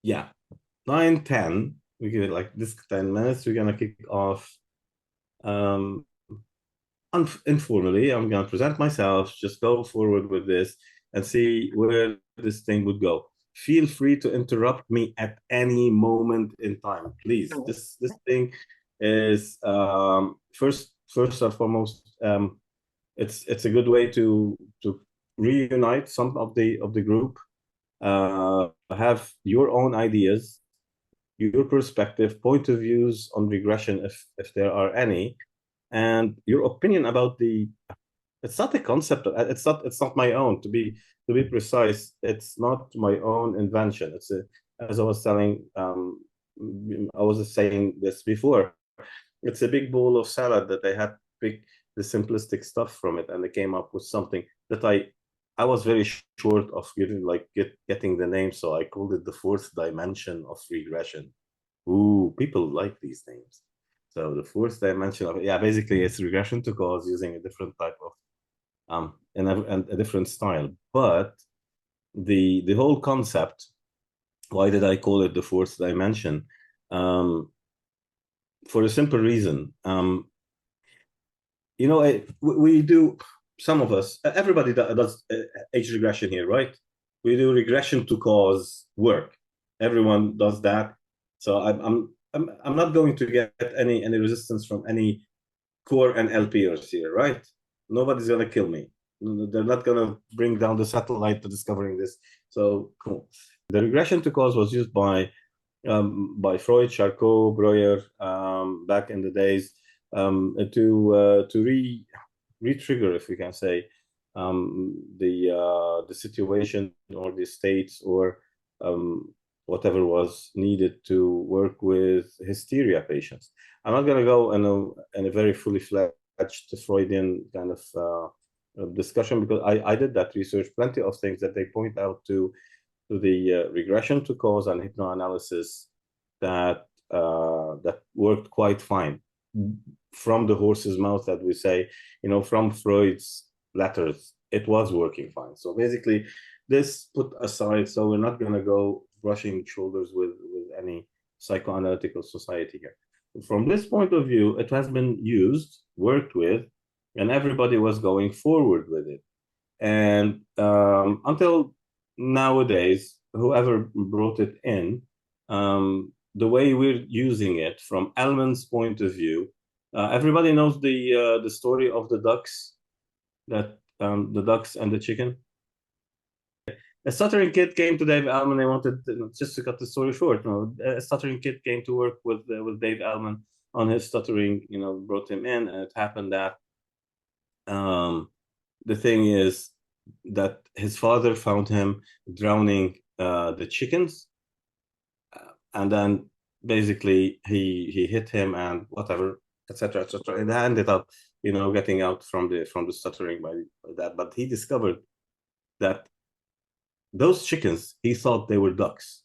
Yeah, 9, 10. We give it like this 10 minutes. We're gonna kick off um informally. I'm gonna present myself, just go forward with this and see where this thing would go. Feel free to interrupt me at any moment in time, please. This thing is first and foremost, it's a good way to reunite some of the group, have your own ideas, your perspective, point of views on regression, if there are any, and your opinion about the. It's not a concept. It's not my own. To be precise, it's not my own invention. It's a, as I was telling, I was saying this before. It's a big bowl of salad that I had to pick the simplistic stuff from it, and they came up with something that I was very short of getting the name, so I called it the fourth dimension of regression. Ooh, people like these names. So the fourth dimension of, yeah, basically it's regression to cause using a different type of and a different style. But the whole concept, why did I call it the fourth dimension? For a simple reason. We do, some of us, everybody does age regression here, right? We do regression to cause work. Everyone does that. So I'm not going to get any resistance from any core and LPers here, right? Nobody's gonna kill me. They're not gonna bring down the satellite to discovering this. So cool. The regression to cause was used by Freud, Charcot, Breuer, back in the days, to re-trigger, if we can say, the situation or the states or whatever was needed to work with hysteria patients. I'm not going to go in a very fully fledged Freudian kind of discussion, because I did that research. Plenty of things that they point out to the regression to cause and hypnoanalysis that worked quite fine from the horse's mouth, that we say, from Freud's letters, it was working fine. So basically, this put aside, so we're not going to go brushing shoulders with any psychoanalytical society here. From this point of view, it has been used, worked with, and everybody was going forward with it. And until nowadays, whoever brought it in, the way we're using it from Elman's point of view, everybody knows the story of the ducks, that the ducks and the chicken. A stuttering kid came to Dave Alman. They wanted, just to cut the story short, a stuttering kid came to work with Dave Alman on his stuttering. Brought him in, and it happened that the thing is that his father found him drowning the chickens, and then basically he hit him and whatever, etc., etc. And I ended up, getting out from the stuttering by that. But he discovered that those chickens, he thought they were ducks.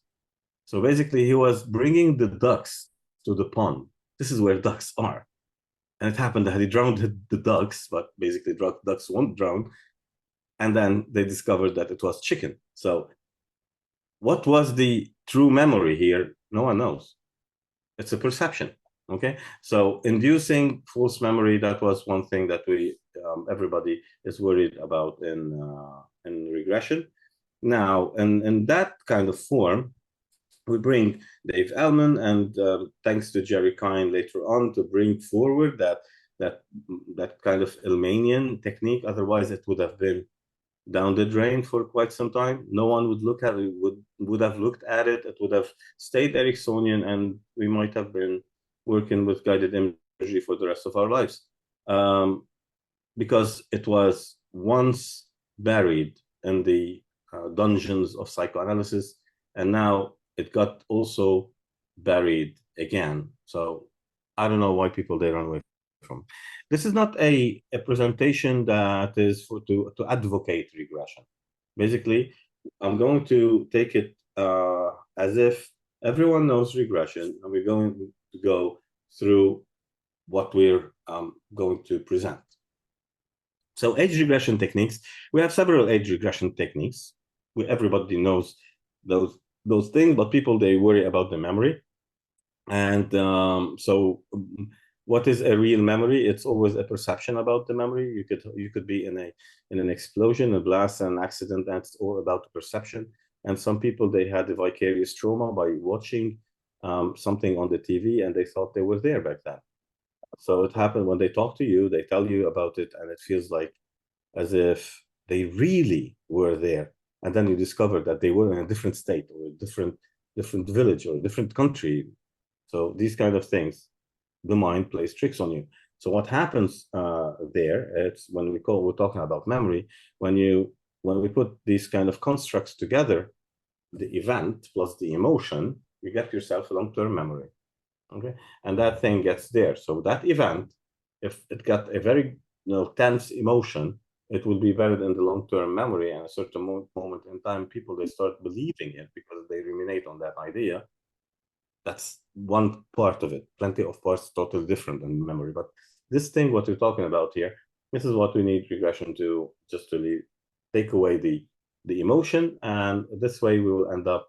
So basically, he was bringing the ducks to the pond. This is where ducks are. And it happened that he drowned the ducks, but basically ducks won't drown. And then they discovered that it was chicken. So what was the true memory here? No one knows. It's a perception. Okay, so inducing false memory, that was one thing that everybody is worried about in regression. Now, in that kind of form, we bring Dave Elman, and thanks to Jerry Kine later on, to bring forward that kind of Elmanian technique. Otherwise, it would have been down the drain for quite some time. No one would look at it, would have looked at it. It would have stayed Ericksonian, and we might have been working with guided imagery for the rest of our lives, because it was once buried in the dungeons of psychoanalysis, and now it got also buried again. So I don't know why people they run away from. This is not a presentation that is to advocate regression. Basically, I'm going to take it as if everyone knows regression, and we're going to go through what we're going to present. So age regression techniques, we have several age regression techniques. Everybody knows those those things, but people, they worry about the memory. And so what is a real memory? It's always a perception about the memory. You could be in an explosion, a blast, an accident, and it's all about the perception. And some people, they had a vicarious trauma by watching something on the TV, and they thought they were there back then. So it happened when they talk to you, they tell you about it, and it feels like as if they really were there. And then you discover that they were in a different state, or a different village, or a different country. So these kind of things, the mind plays tricks on you. So what happens there, it's when we're talking about memory, when we put these kind of constructs together, the event plus the emotion, you get yourself a long-term memory. Okay, and that thing gets there. So that event, if it got a very tense emotion, it will be buried in the long-term memory. And a certain moment in time, people, they start believing it because they ruminate on that idea. That's one part of it. Plenty of parts totally different than memory. But this thing, what we're talking about here, this is what we need regression to just really take away the emotion, and this way we will end up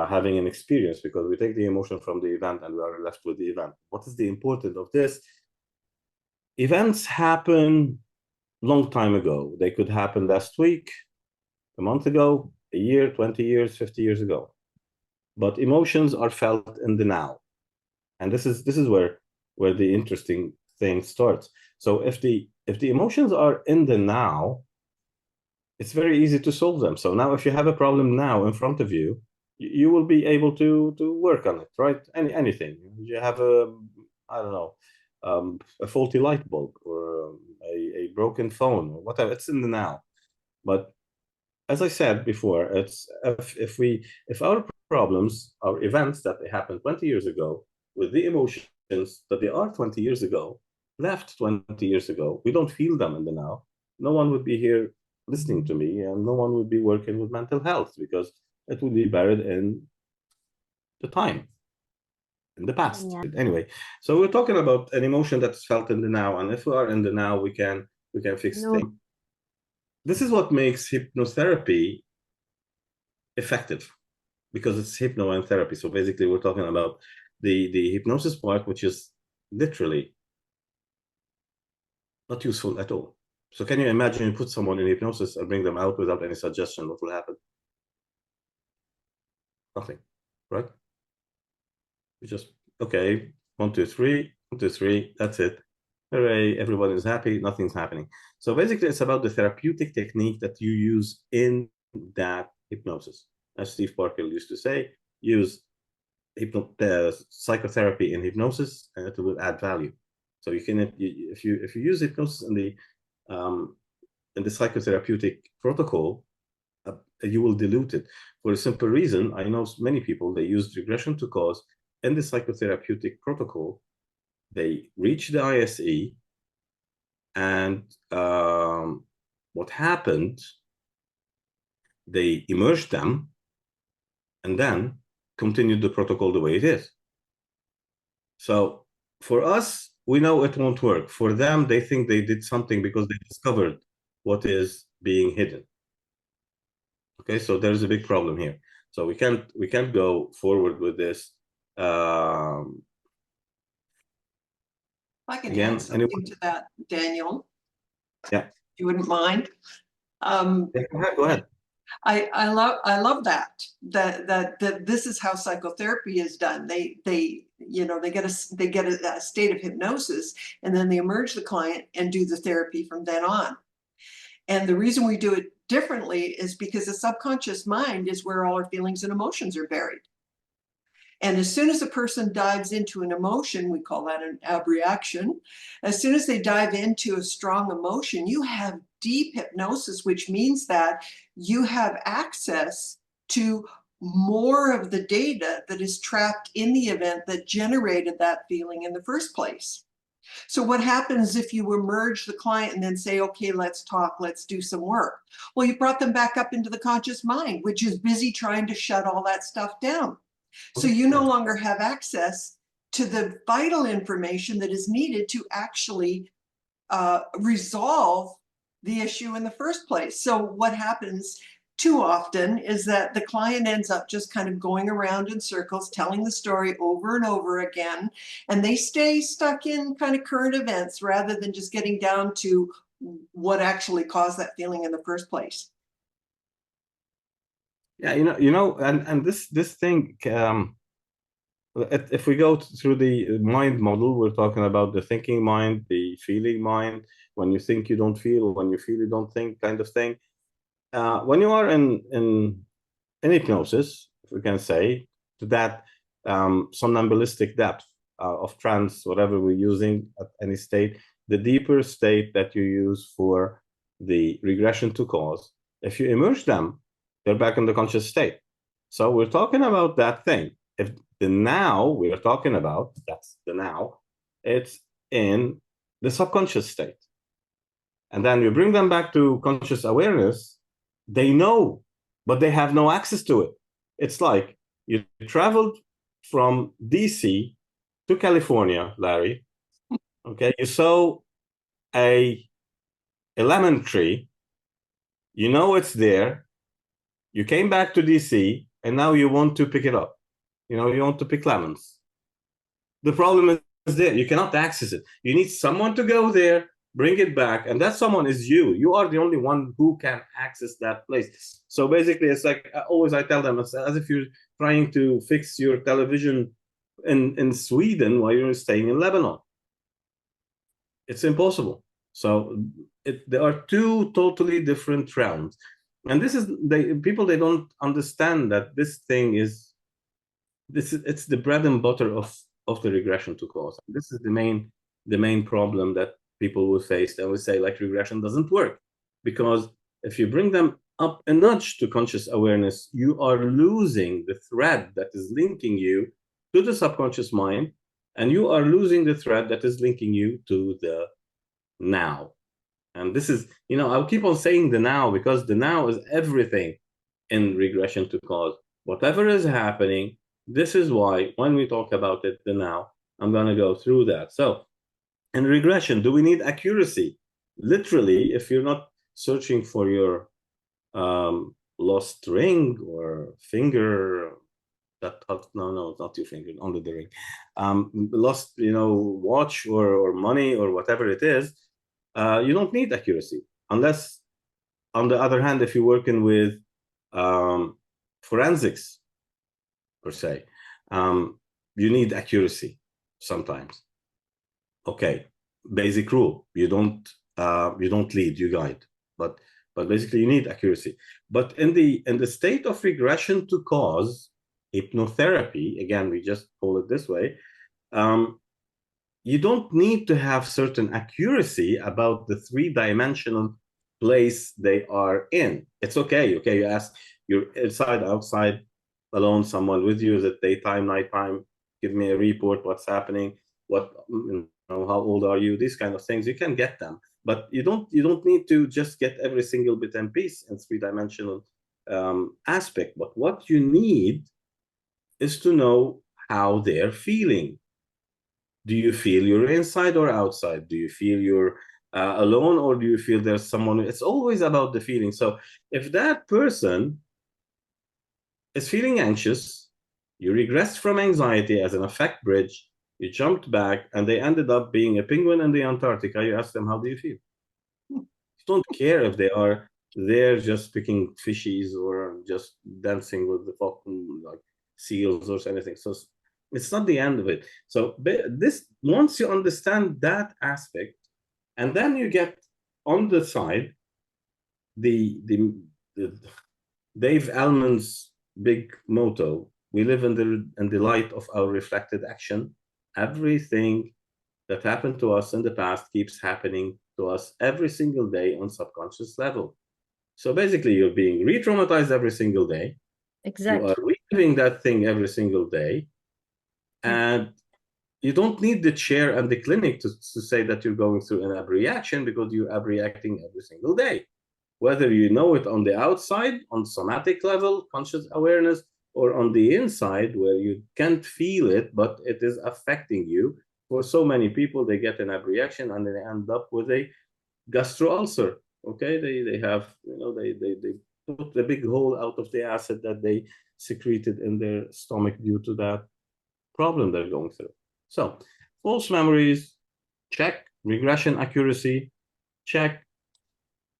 having an experience, because we take the emotion from the event and we are left with the event. What is the importance of this? Events happen long time ago. They could happen last week, a month ago, a year, 20 years, 50 years ago. But emotions are felt in the now. And this is where the interesting thing starts. So if the emotions are in the now, it's very easy to solve them. So now if you have a problem now in front of you, you will be able to work on it, right? Anything. You have I don't know, a faulty light bulb, or a broken phone, or whatever. It's in the now. But as I said before, it's if our problems, our events that they happened 20 years ago, with the emotions that they are 20 years ago, left 20 years ago, we don't feel them in the now, no one would be here listening to me, and no one would be working with mental health, because it would be buried in the time, in the past. Yeah. Anyway, so we're talking about an emotion that's felt in the now, and if we are in the now, we can fix things. This is what makes hypnotherapy effective, because it's hypnotherapy. So basically, we're talking about the hypnosis part, which is literally not useful at all. So can you imagine you put someone in hypnosis and bring them out without any suggestion? What will happen? Nothing, right? You just, okay, 1, 2, 3, 1, 2, 3, that's it. Hooray, everybody is happy, nothing's happening. So basically, it's about the therapeutic technique that you use in that hypnosis. As Steve Parker used to say, use psychotherapy in hypnosis, and it will add value. So you can, if you use hypnosis in the psychotherapeutic protocol, you will dilute it. For a simple reason, I know many people, they use regression to cause in the psychotherapeutic protocol. They reach the ISE, and what happened, they immersed them and then continued the protocol the way it is. So for us, we know it won't work. For them, they think they did something because they discovered what is being hidden. Okay, so there's a big problem here. So we can't go forward with this. I can add something to that, Daniel. Yeah. If you wouldn't mind. Go ahead. I love that this is how psychotherapy is done. They get a state of hypnosis, and then they emerge the client and do the therapy from then on. And the reason we do it differently is because the subconscious mind is where all our feelings and emotions are buried. And as soon as a person dives into an emotion, we call that an abreaction. As soon as they dive into a strong emotion, you have deep hypnosis, which means that you have access to more of the data that is trapped in the event that generated that feeling in the first place. So what happens if you emerge the client and then say, okay, let's talk, let's do some work? Well, you brought them back up into the conscious mind, which is busy trying to shut all that stuff down. So you no longer have access to the vital information that is needed to actually resolve the issue in the first place. So what happens too often is that the client ends up just kind of going around in circles, telling the story over and over again, and they stay stuck in kind of current events rather than just getting down to what actually caused that feeling in the first place. Yeah, and this thing, if we go through the mind model, we're talking about the thinking mind, the feeling mind. When you think, you don't feel. When you feel, you don't think, kind of thing. When you are in hypnosis, if we can say, to that somnambulistic depth of trance, whatever we're using at any state, the deeper state that you use for the regression to cause, if you immerse them, they're back in the conscious state. So we're talking about that thing. If the now we're talking about, that's the now, it's in the subconscious state. And then you bring them back to conscious awareness, they know, but they have no access to it. It's like you traveled from DC to California, Larry. Okay, you saw a lemon tree, you know it's there, you came back to DC, and now you want to pick it up. You want to pick lemons. The problem is there, you cannot access it. You need someone to go there, bring it back, and that someone is you. You are the only one who can access that place. So basically, it's like I tell them, it's as if you're trying to fix your television in Sweden while you're staying in Lebanon. It's impossible. So there are two totally different realms, and this is people they don't understand that this thing is it's the bread and butter of the regression to cause. This is the main problem that people will face. They will say, like, regression doesn't work, because if you bring them up a notch to conscious awareness, you are losing the thread that is linking you to the subconscious mind, and you are losing the thread that is linking you to the now. And this is, I'll keep on saying the now, because the now is everything in regression to cause. Whatever is happening, this is why when we talk about it, the now, I'm going to go through that. So in regression, do we need accuracy? Literally, if you're not searching for your lost ring or finger, no, not your finger, only the ring, lost, watch or money or whatever it is, you don't need accuracy. Unless, on the other hand, if you're working with forensics, per se, you need accuracy sometimes. Okay, basic rule: you don't lead, you guide. But basically, you need accuracy. But in the state of regression to cause, hypnotherapy, again, we just call it this way, you don't need to have certain accuracy about the three-dimensional place they are in. It's okay. You ask, you're inside, outside, alone, someone with you, is it daytime, nighttime, give me a report, what's happening, how old are you, these kind of things, you can get them. But you don't need to just get every single bit and piece in three-dimensional aspect. But what you need is to know how they're feeling. Do you feel you're inside or outside? Do you feel you're alone, or do you feel there's someone? It's always about the feeling. So if that person is feeling anxious, you regressed from anxiety as an affect bridge, you jumped back, and they ended up being a penguin in the Antarctica, you ask them, how do you feel? You don't care if they are there just picking fishies or just dancing with the fucking, like, seals or anything. So it's not the end of it. So this, once you understand that aspect, and then you get on the side the Dave Allman's big motto: we live in the light of our reflected action. Everything that happened to us in the past keeps happening to us every single day on subconscious level. So basically, you're being re-traumatized every single day. Exactly. You are reliving that thing every single day. And you don't need the chair and the clinic to say that you're going through an abreaction, because you're abreacting every single day. Whether you know it on the outside, on somatic level, conscious awareness, or on the inside where you can't feel it, but it is affecting you. For so many people, they get an abreaction and they end up with a gastro ulcer. Okay, they have, they put a big hole out of the acid that they secreted in their stomach due to that problem they're going through. So false memories, check. Regression accuracy, check.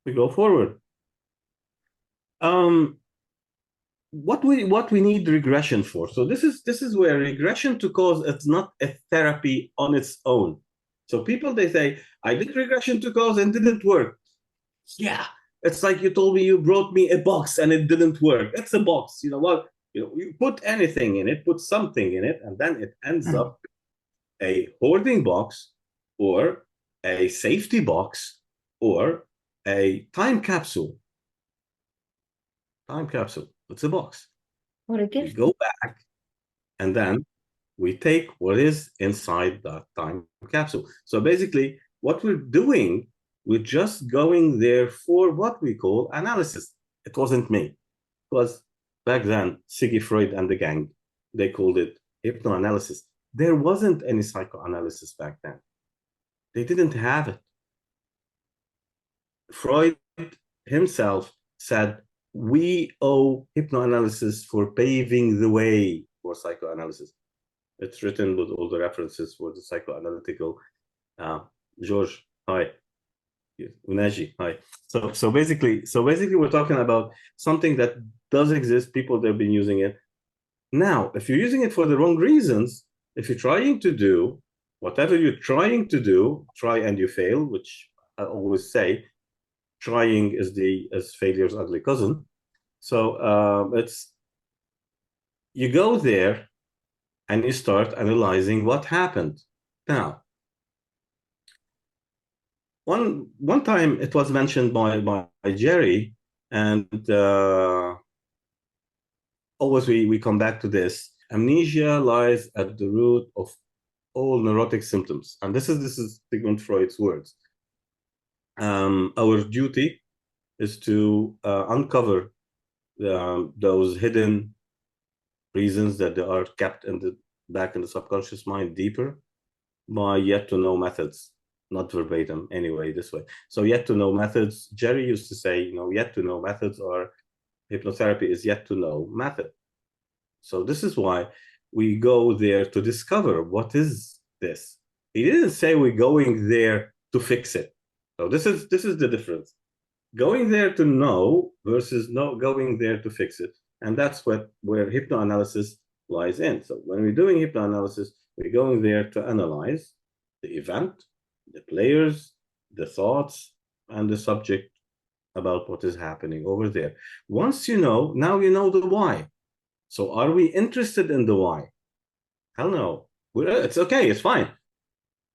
We go forward. What we need regression for? So this is where regression to cause, it's not a therapy on its own. So people, they say, I did regression to cause and didn't work. Yeah, it's like you told me you brought me a box and it didn't work. It's a box. You know what? You put anything in it, put something in it, and then it ends up a hoarding box or a safety box or a time capsule. Time capsule. It's a box. What a We gift. go back and then we take what is inside that time capsule. So basically, what we're doing, we're just going there for what we call analysis. It wasn't me. It was back then, Siggy Freud and the gang. They called it hypnoanalysis. There wasn't any psychoanalysis back then. They didn't have it. Freud himself said, we owe hypnoanalysis for paving the way for psychoanalysis. It's written with all the references for the psychoanalytical. George, hi. Unaji, hi. So basically, we're talking about something that does exist. People, they've been using it. Now, if you're using it for the wrong reasons, if you're trying to do whatever you're trying to do, try and you fail, which I always say, trying is failure's ugly cousin. So it's, you go there and you start analyzing what happened. Now, one time it was mentioned by Jerry, and always we come back to this. Amnesia lies at the root of all neurotic symptoms, and this is Sigmund Freud's words. Our duty is to uncover those hidden reasons that they are kept back in the subconscious mind deeper by yet to know methods, not verbatim anyway, this way. So yet to know methods, Jerry used to say, yet to know methods, or hypnotherapy is yet to know method. So this is why we go there to discover what is this. He didn't say we're going there to fix it. So this is the difference. Going there to know versus going there to fix it. And that's where hypnoanalysis lies in. So when we're doing hypnoanalysis, we're going there to analyze the event, the players, the thoughts, and the subject about what is happening over there. Once you know, now you know the why. So are we interested in the why? Hell no. It's okay, it's fine.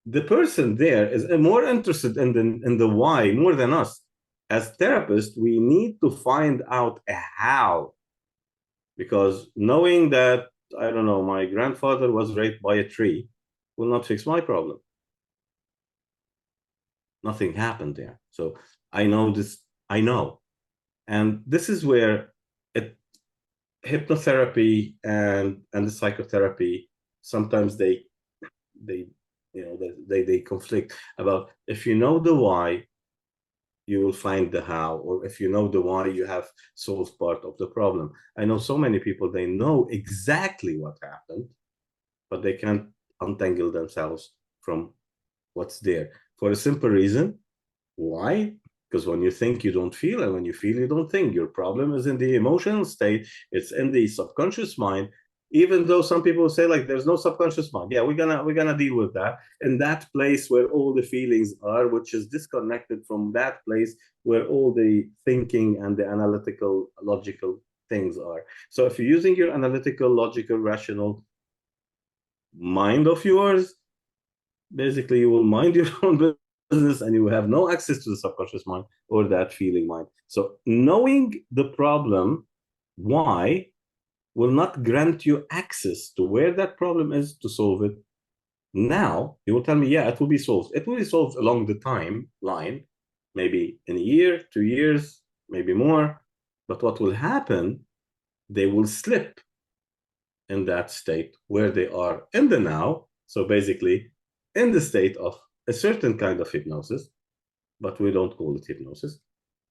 The person there is more interested in the why more than us. As therapists, we need to find out a how. Because knowing that, I don't know, my grandfather was raped by a tree will not fix my problem. Nothing happened there. So I know this, I know. And this is where hypnotherapy and the psychotherapy, sometimes they conflict about, if you know the why, you will find the how, or if you know the why, you have solved part of the problem. I know so many people, they know exactly what happened, but they can't untangle themselves from what's there for a simple reason. Why? Because when you think, you don't feel, and when you feel, you don't think. Your problem is in the emotional state. It's in the subconscious mind. Even though some people say, like, there's no subconscious mind. Yeah, we're gonna deal with that in that place where all the feelings are, which is disconnected from that place where all the thinking and the analytical, logical things are. So if you're using your analytical, logical, rational mind of yours, basically you will mind your own business and you will have no access to the subconscious mind or that feeling mind. So knowing the problem, why, will not grant you access to where that problem is to solve it. Now you will tell me, yeah, it will be solved. It will be solved along the timeline, maybe in a year, 2 years, maybe more. But what will happen, they will slip in that state where they are in the now. So basically in the state of a certain kind of hypnosis, but we don't call it hypnosis.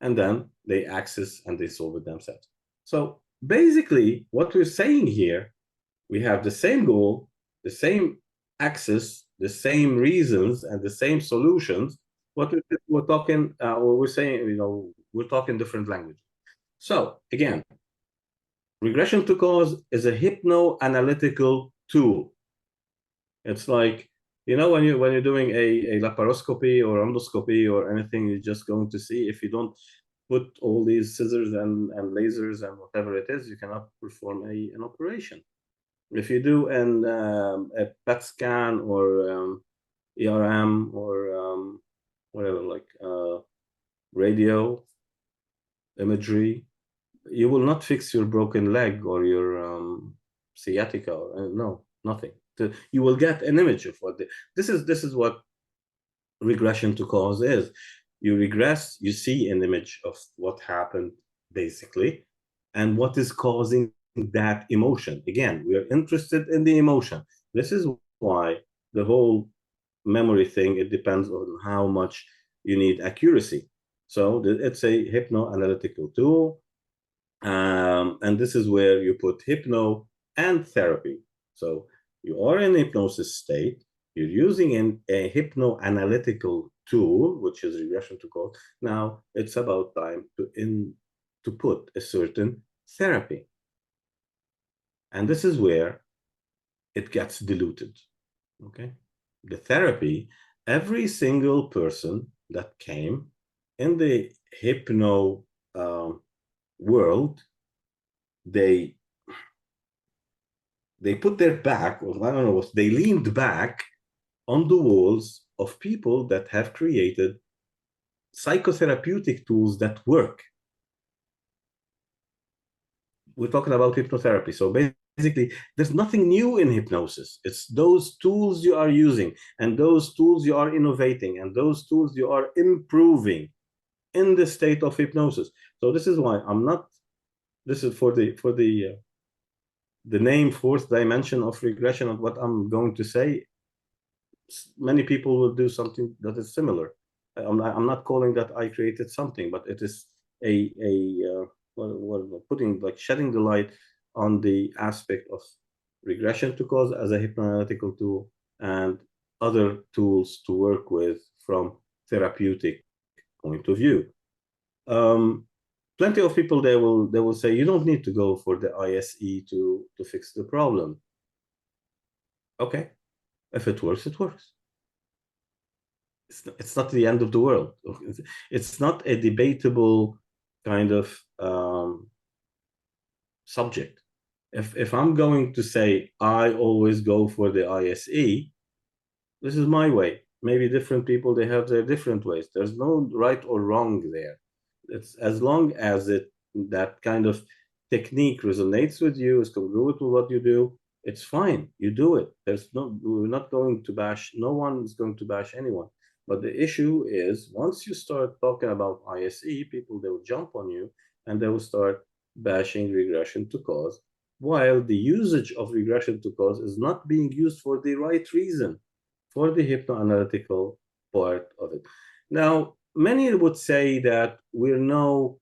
and then they access and they solve it themselves. So basically, what we're saying here, we have the same goal, the same access, the same reasons, and the same solutions. What we're talking, or we're saying, we're talking different language. So again, regression to cause is a hypnoanalytical tool. It's like, when you're doing a laparoscopy or endoscopy or anything, you're just going to see, if you don't put all these scissors and lasers and whatever it is, you cannot perform an operation. If you do a PET scan or ERM or whatever, like radio imagery, you will not fix your broken leg or your sciatica. No, nothing. You will get an image of what this is what regression to cause is. You regress, you see an image of what happened, basically, and what is causing that emotion. Again, we are interested in the emotion. This is why the whole memory thing, it depends on how much you need accuracy. So it's a hypnoanalytical tool. And this is where you put hypno and therapy. So you are in hypnosis state, you're using a hypnoanalytical tool, which is regression to cause. Now it's about time to put a certain therapy. And this is where it gets diluted. Okay. The therapy, every single person that came in the hypno world, they put their back, or I don't know what, they leaned back on the walls of people that have created psychotherapeutic tools that work. We're talking about hypnotherapy. So basically, there's nothing new in hypnosis. It's those tools you are using, and those tools you are innovating, and those tools you are improving in the state of hypnosis. So this is why I'm not, this is for the name fourth dimension of regression. And what I'm going to say, many people will do something that is similar. I'm not calling that I created something, but it is putting, like, shedding the light on the aspect of regression to cause as a hypnoanalytical tool and other tools to work with from therapeutic point of view. Plenty of people, they will say, you don't need to go for the ISE to fix the problem. Okay, if it works, it works. It's not the end of the world. It's not a debatable kind of subject. If I'm going to say I always go for the ISE, this is my way. Maybe different people, they have their different ways. There's no right or wrong there. It's as long as that kind of technique resonates with you, is congruent with what you do, it's fine. You do it. We're not going to bash. No one is going to bash anyone. But the issue is, once you start talking about ISE, people, they will jump on you and they will start bashing regression to cause, while the usage of regression to cause is not being used for the right reason, for the hypnoanalytical part of it. Now, many would say that we're no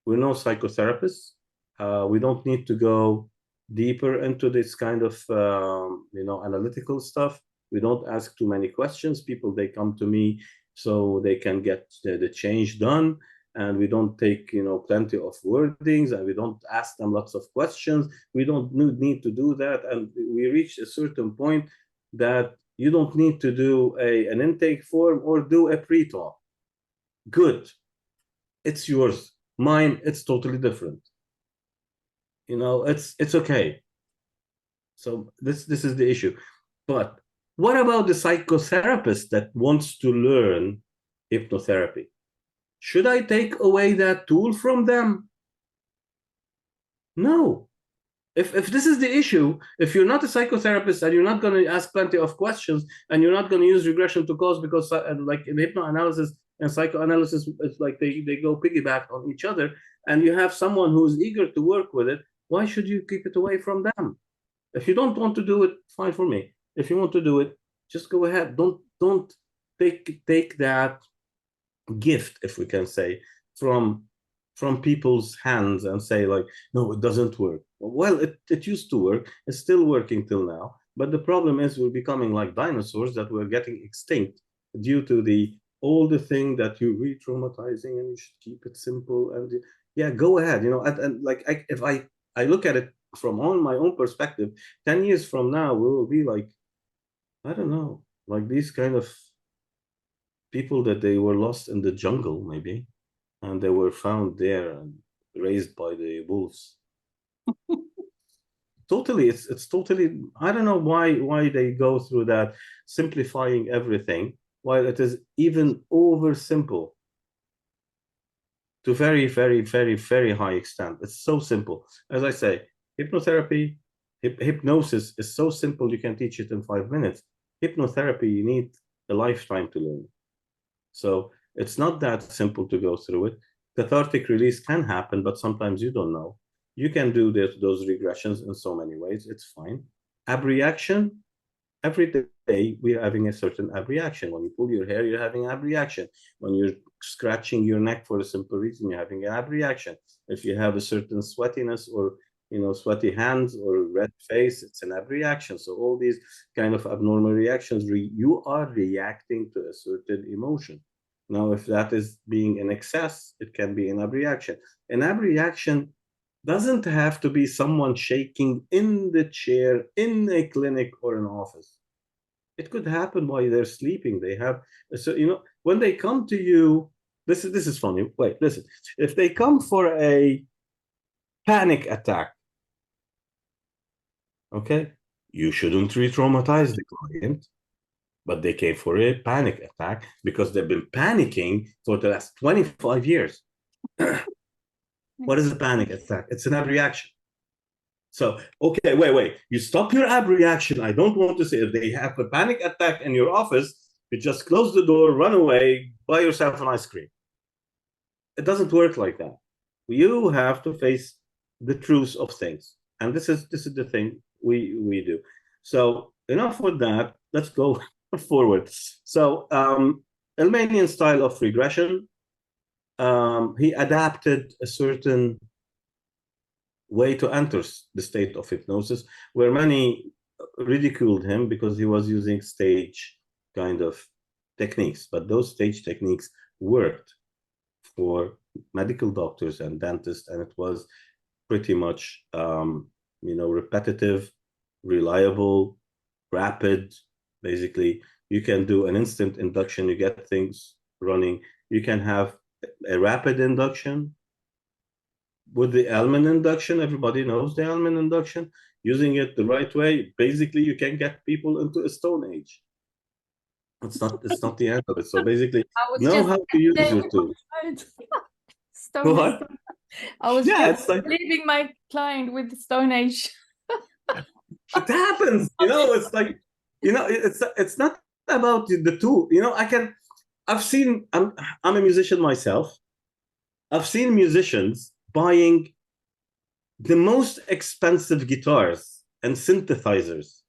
psychotherapists. We don't need to go deeper into this kind of analytical stuff. We don't ask too many questions. People, they come to me so they can get the change done, and we don't take plenty of wordings, and we don't ask them lots of questions. We don't need to do that, and we reach a certain point that you don't need to do an intake form or do a pre-talk. Good, it's yours. Mine, it's totally different. It's okay. So this is the issue. But what about the psychotherapist that wants to learn hypnotherapy? Should I take away that tool from them? No. If this is the issue, if you're not a psychotherapist and you're not going to ask plenty of questions, and you're not going to use regression to cause, because like in hypnoanalysis and psychoanalysis, it's like they go piggyback on each other, and you have someone who's eager to work with it, why should you keep it away from them? If you don't want to do it, fine for me. If you want to do it, just go ahead. Don't take that gift, if we can say, from people's hands and say like, no, it doesn't work. Well, it used to work. It's still working till now. But the problem is we're becoming like dinosaurs that we're getting extinct due to all the thing that you're re-traumatizing, and you should keep it simple. And yeah, go ahead. And like if I look at it from my own perspective, 10 years from now, we will be like, I don't know, like these kind of people that they were lost in the jungle, maybe, and they were found there and raised by the wolves. Totally, it's totally. I don't know why they go through that simplifying everything, while it is even over simple to very, very, very, very high extent. It's so simple. As I say, hypnotherapy, hypnosis is so simple you can teach it in 5 minutes. Hypnotherapy, you need a lifetime to learn. So it's not that simple to go through it. Cathartic release can happen, but sometimes you don't know. You can do those regressions in so many ways. It's fine. Abreaction, every day we're having a certain abreaction. When you pull your hair, you're having abreaction. When you're scratching your neck for a simple reason, you're having an abreaction. If you have a certain sweatiness or sweaty hands or red face, it's an abreaction. So all these kind of abnormal reactions, you are reacting to a certain emotion. Now, if that is being in excess, it can be an abreaction. An abreaction doesn't have to be someone shaking in the chair in a clinic or an office. It could happen while they're sleeping. They have, so when they come to you, this is funny. Wait, listen. If they come for a panic attack, okay, you shouldn't re-traumatize the client, but they came for a panic attack because they've been panicking for the last 25 years. What is a panic attack? It's an abreaction. So, okay, wait. You stop your abreaction. I don't want to say if they have a panic attack in your office, you just close the door, run away, buy yourself an ice cream. It doesn't work like that. You have to face the truth of things. And this is the thing we do. So enough with that. Let's go forward. So Elmanian style of regression, he adapted a certain way to enter the state of hypnosis, where many ridiculed him because he was using stage kind of techniques, but those stage techniques worked for medical doctors and dentists, and it was pretty much repetitive, reliable, rapid. Basically, you can do an instant induction, you get things running. You can have a rapid induction with the Elman induction. Everybody knows the Elman induction. Using it the right way, basically you can get people into a stone age. It's not the end of it. So basically, know how to use your tools. Stone Age. I was just like, leaving my client with the Stone Age. It happens, it's like, it's not about the tool. I'm a musician myself. I've seen musicians buying the most expensive guitars and synthesizers,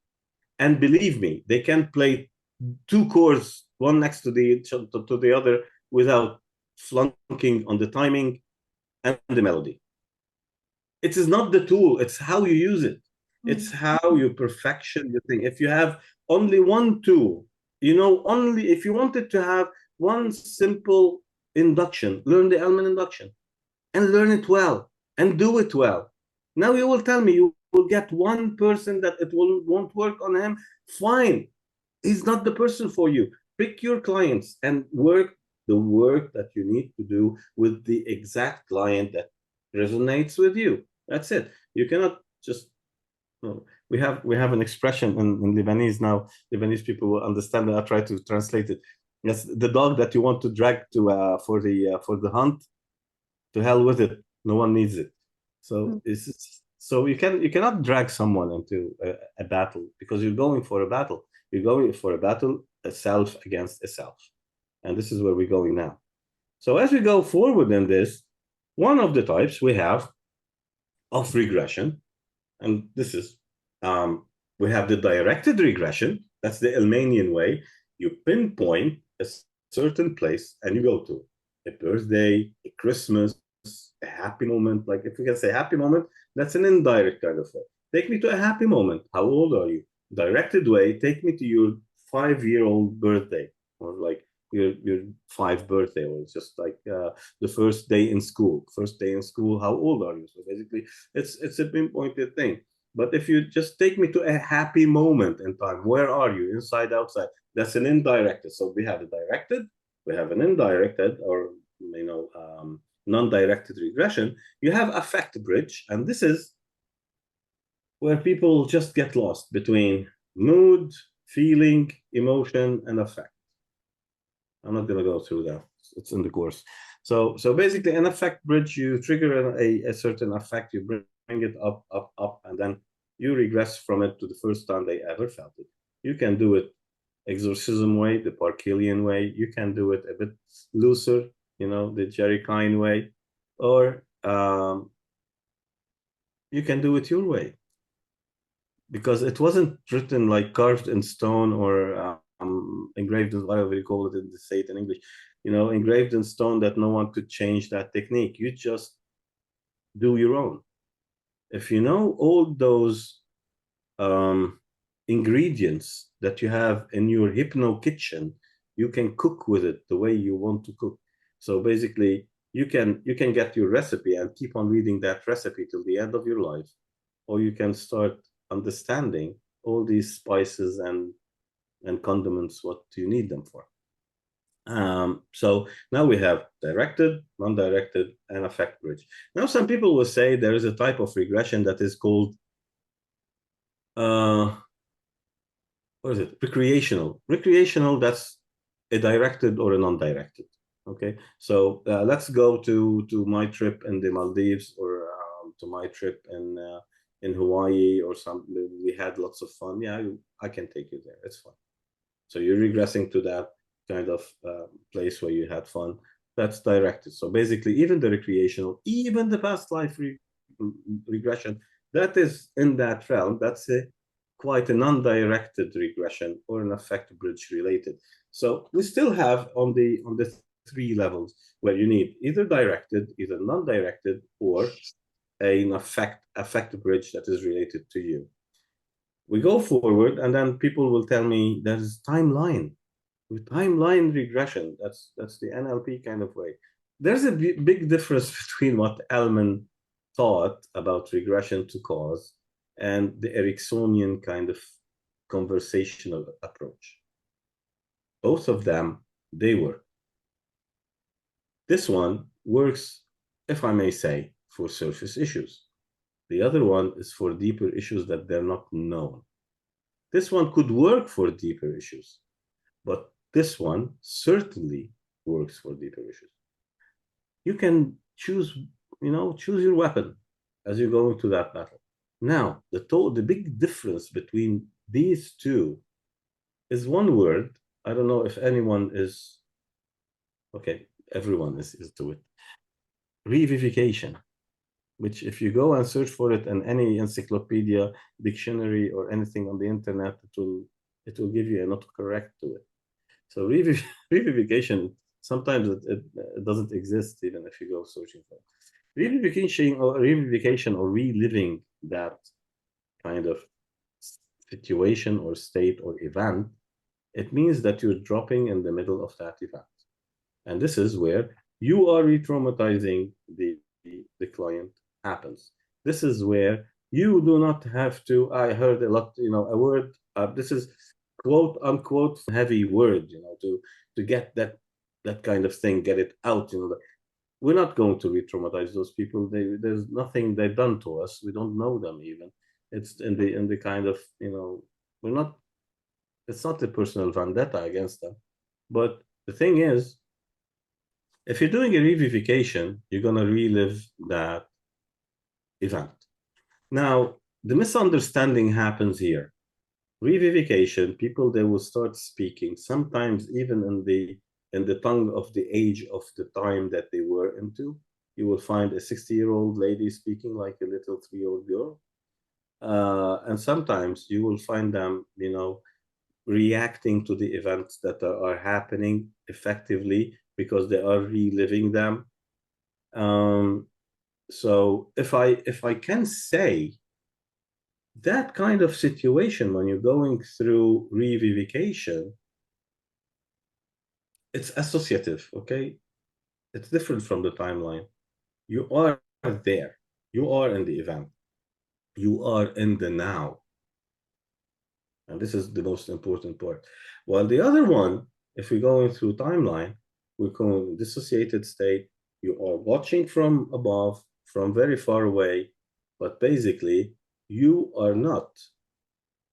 and believe me, they can play two chords, one next to the other, without flunking on the timing and the melody. It is not the tool, it's how you use it. It's how you perfection the thing. If you have only one tool, only if you wanted to have one simple induction, learn the Elman induction and learn it well and do it well. Now you will tell me you will get one person that won't work on him. Fine. He's not the person for you. Pick your clients and work the work that you need to do with the exact client that resonates with you. That's it. You cannot just, we have an expression in Lebanese now. Lebanese people will understand that. I'll try to translate it. Yes, the dog that you want to drag to for the hunt, to hell with it. No one needs it. So so you cannot drag someone into a battle, because you're going for a battle. You're going for a battle, a self against a self. And this is where we're going now. So as we go forward in this, one of the types we have of regression, and this is, we have the directed regression. That's the Elmanian way. You pinpoint a certain place and you go to it. a birthday, a Christmas, a happy moment. Like if we can say happy moment, that's an indirect kind of way. Take me to a happy moment. How old are you? Directed way, take me to your 5-year-old birthday, or like your 5th birthday, or just like the first day in school. First day in school, how old are you? So basically, it's a pinpointed thing. But if you just take me to a happy moment in time, where are you? Inside, outside? That's an indirected. So we have a directed, we have an indirected, or non-directed regression. You have affect bridge, and this is where people just get lost between mood, feeling, emotion, and affect. I'm not going to go through that. It's in the course. So basically, an affect bridge, you trigger a certain affect, you bring it up, up, up, and then you regress from it to the first time they ever felt it. You can do it exorcism way, the Parkelian way. You can do it a bit looser, the Jerry Kine way, or you can do it your way, because it wasn't written like carved in stone or engraved in, whatever you call it, in the say it in English, engraved in stone, that no one could change that technique. You just do your own. If you know all those ingredients that you have in your hypno kitchen, you can cook with it the way you want to cook. So basically, you can get your recipe and keep on reading that recipe till the end of your life, or you can start understanding all these spices and condiments, what you need them for. So now we have directed, non-directed, and affect bridge. Now some people will say there is a type of regression that is called what is it? Recreational, that's a directed or a non-directed. Okay, so let's go to my trip in the Maldives, or to my trip in Hawaii or something. We had lots of fun. Yeah, I can take you there. It's fun. So you're regressing to that kind of place where you had fun. That's directed. So basically, even the recreational, even the past life regression, that is in that realm. That's quite a non-directed regression or an affect bridge related. So we still have on the 3 levels where you need either directed, either non-directed, or an affect bridge that is related to you. We go forward, and then people will tell me there's timeline. With timeline regression, that's the NLP kind of way. There's a big difference between what Elman thought about regression to cause and the Ericksonian kind of conversational approach. Both of them, they work. This one works, if I may say, for surface issues. The other one is for deeper issues that they're not known. This one could work for deeper issues, but this one certainly works for deeper issues. You can choose your weapon as you go into that battle. Now, the big difference between these two is one word. I don't know if anyone is, okay, everyone is to it. Revivification, which if you go and search for it in any encyclopedia, dictionary, or anything on the internet, it will give you an autocorrect to it. So revivification, sometimes it doesn't exist even if you go searching for it. Revivification or reliving that kind of situation or state or event, it means that you're dropping in the middle of that event. And this is where you are re-traumatizing the client happens. This is where you do not have to, I heard a lot, a word, this is quote unquote heavy word, to get that kind of thing, get it out, we're not going to re-traumatize those people. There's nothing they've done to us. We don't know them even. It's in the kind of, we're not, it's not a personal vendetta against them. But the thing is, if you're doing a revivification, you're going to relive that event. Now, the misunderstanding happens here. Revivification, people, they will start speaking, sometimes even in the tongue of the age of the time that they were into. You will find a 60-year-old lady speaking like a little 3-year-old girl. And sometimes you will find them, reacting to the events that are happening effectively because they are reliving them. So if I can say that kind of situation when you're going through revivication, it's associative, okay? It's different from the timeline. You are there. You are in the event. You are in the now. And this is the most important part. While the other one, if we're going through timeline, we're going dissociated state. You are watching from above, from very far away, but basically you are not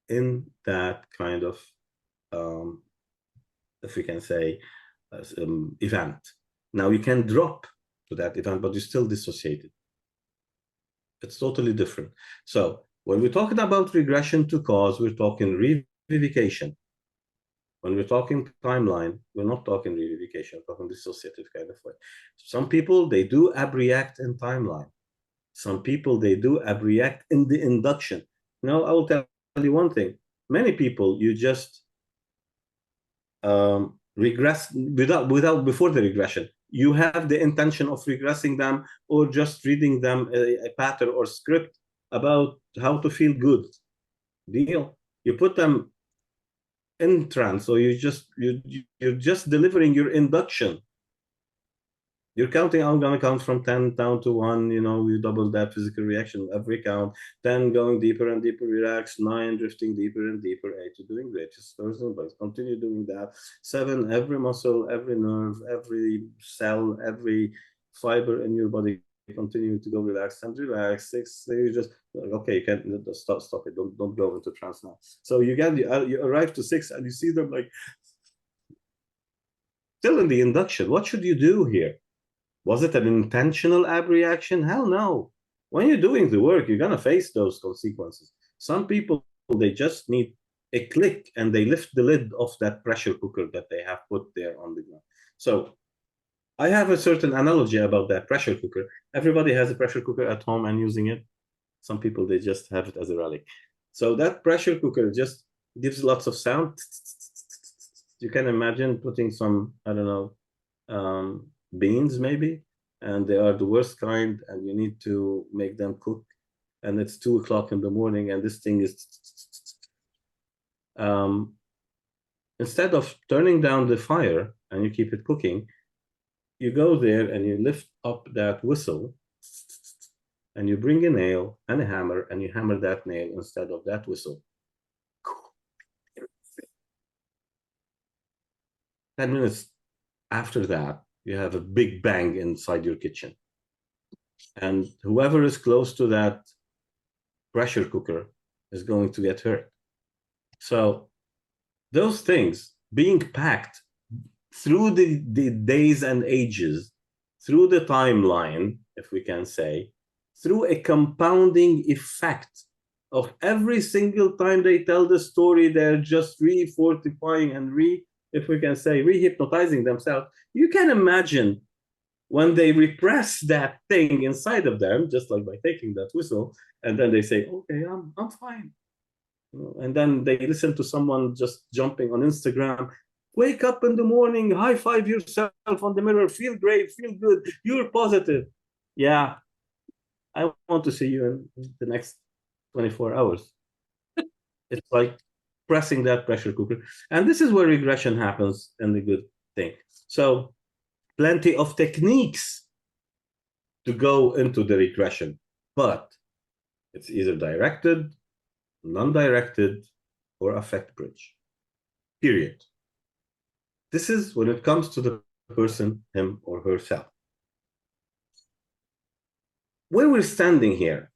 in that kind of, if we can say, event. Now you can drop to that event, but you're still dissociated. It's totally different. So when we're talking about regression to cause, we're talking revivication. When we're talking timeline, we're not talking revivication, we're talking dissociative kind of way. Some people, they do abreact in timeline. Some people, they do abreact in the induction. Now, I will tell you one thing. Many people, you just regress before the regression. You have the intention of regressing them or just reading them a pattern or script about how to feel good. Deal. You put them in trance, so you're just delivering your induction. You're counting, I'm going to count from 10 down to 1, you know, you double that physical reaction every count, 10 going deeper and deeper, relax, 9 drifting deeper and deeper, 8 you're doing great, just continue doing that, 7 every muscle, every nerve, every cell, every fiber in your body continue to go relax and relax. 6 you just okay, you can't stop it, don't go into trance now. So you arrive to 6 and you see them like still in the induction. What should you do here? Was it an intentional abreaction? Hell no. When you're doing the work, you're going to face those consequences. Some people, they just need a click and they lift the lid off that pressure cooker that they have put there on the ground. So I have a certain analogy about that pressure cooker. Everybody has a pressure cooker at home and using it. Some people, they just have it as a relic. So that pressure cooker just gives lots of sound. You can imagine putting some, I don't know, beans maybe, and they are the worst kind, and you need to make them cook, and it's 2 o'clock in the morning, and this thing is instead of turning down the fire and you keep it cooking, you go there and you lift up that whistle and you bring a nail and a hammer and you hammer that nail instead of that whistle. 10 minutes after that, you have a big bang inside your kitchen. And whoever is close to that pressure cooker is going to get hurt. So those things being packed through the days and ages, through the timeline, if we can say, through a compounding effect of every single time they tell the story, they're just re-fortifying and if we can say, re-hypnotizing themselves. You can imagine when they repress that thing inside of them, just like by taking that whistle, and then they say, okay, I'm fine. And then they listen to someone just jumping on Instagram, wake up in the morning, high five yourself on the mirror, feel great, feel good, you're positive. Yeah, I want to see you in the next 24 hours. It's like pressing that pressure cooker. And this is where regression happens in the good thing. So plenty of techniques to go into the regression, but it's either directed, non-directed, or affect bridge, period. This is when it comes to the person, him or herself. Where we're standing here.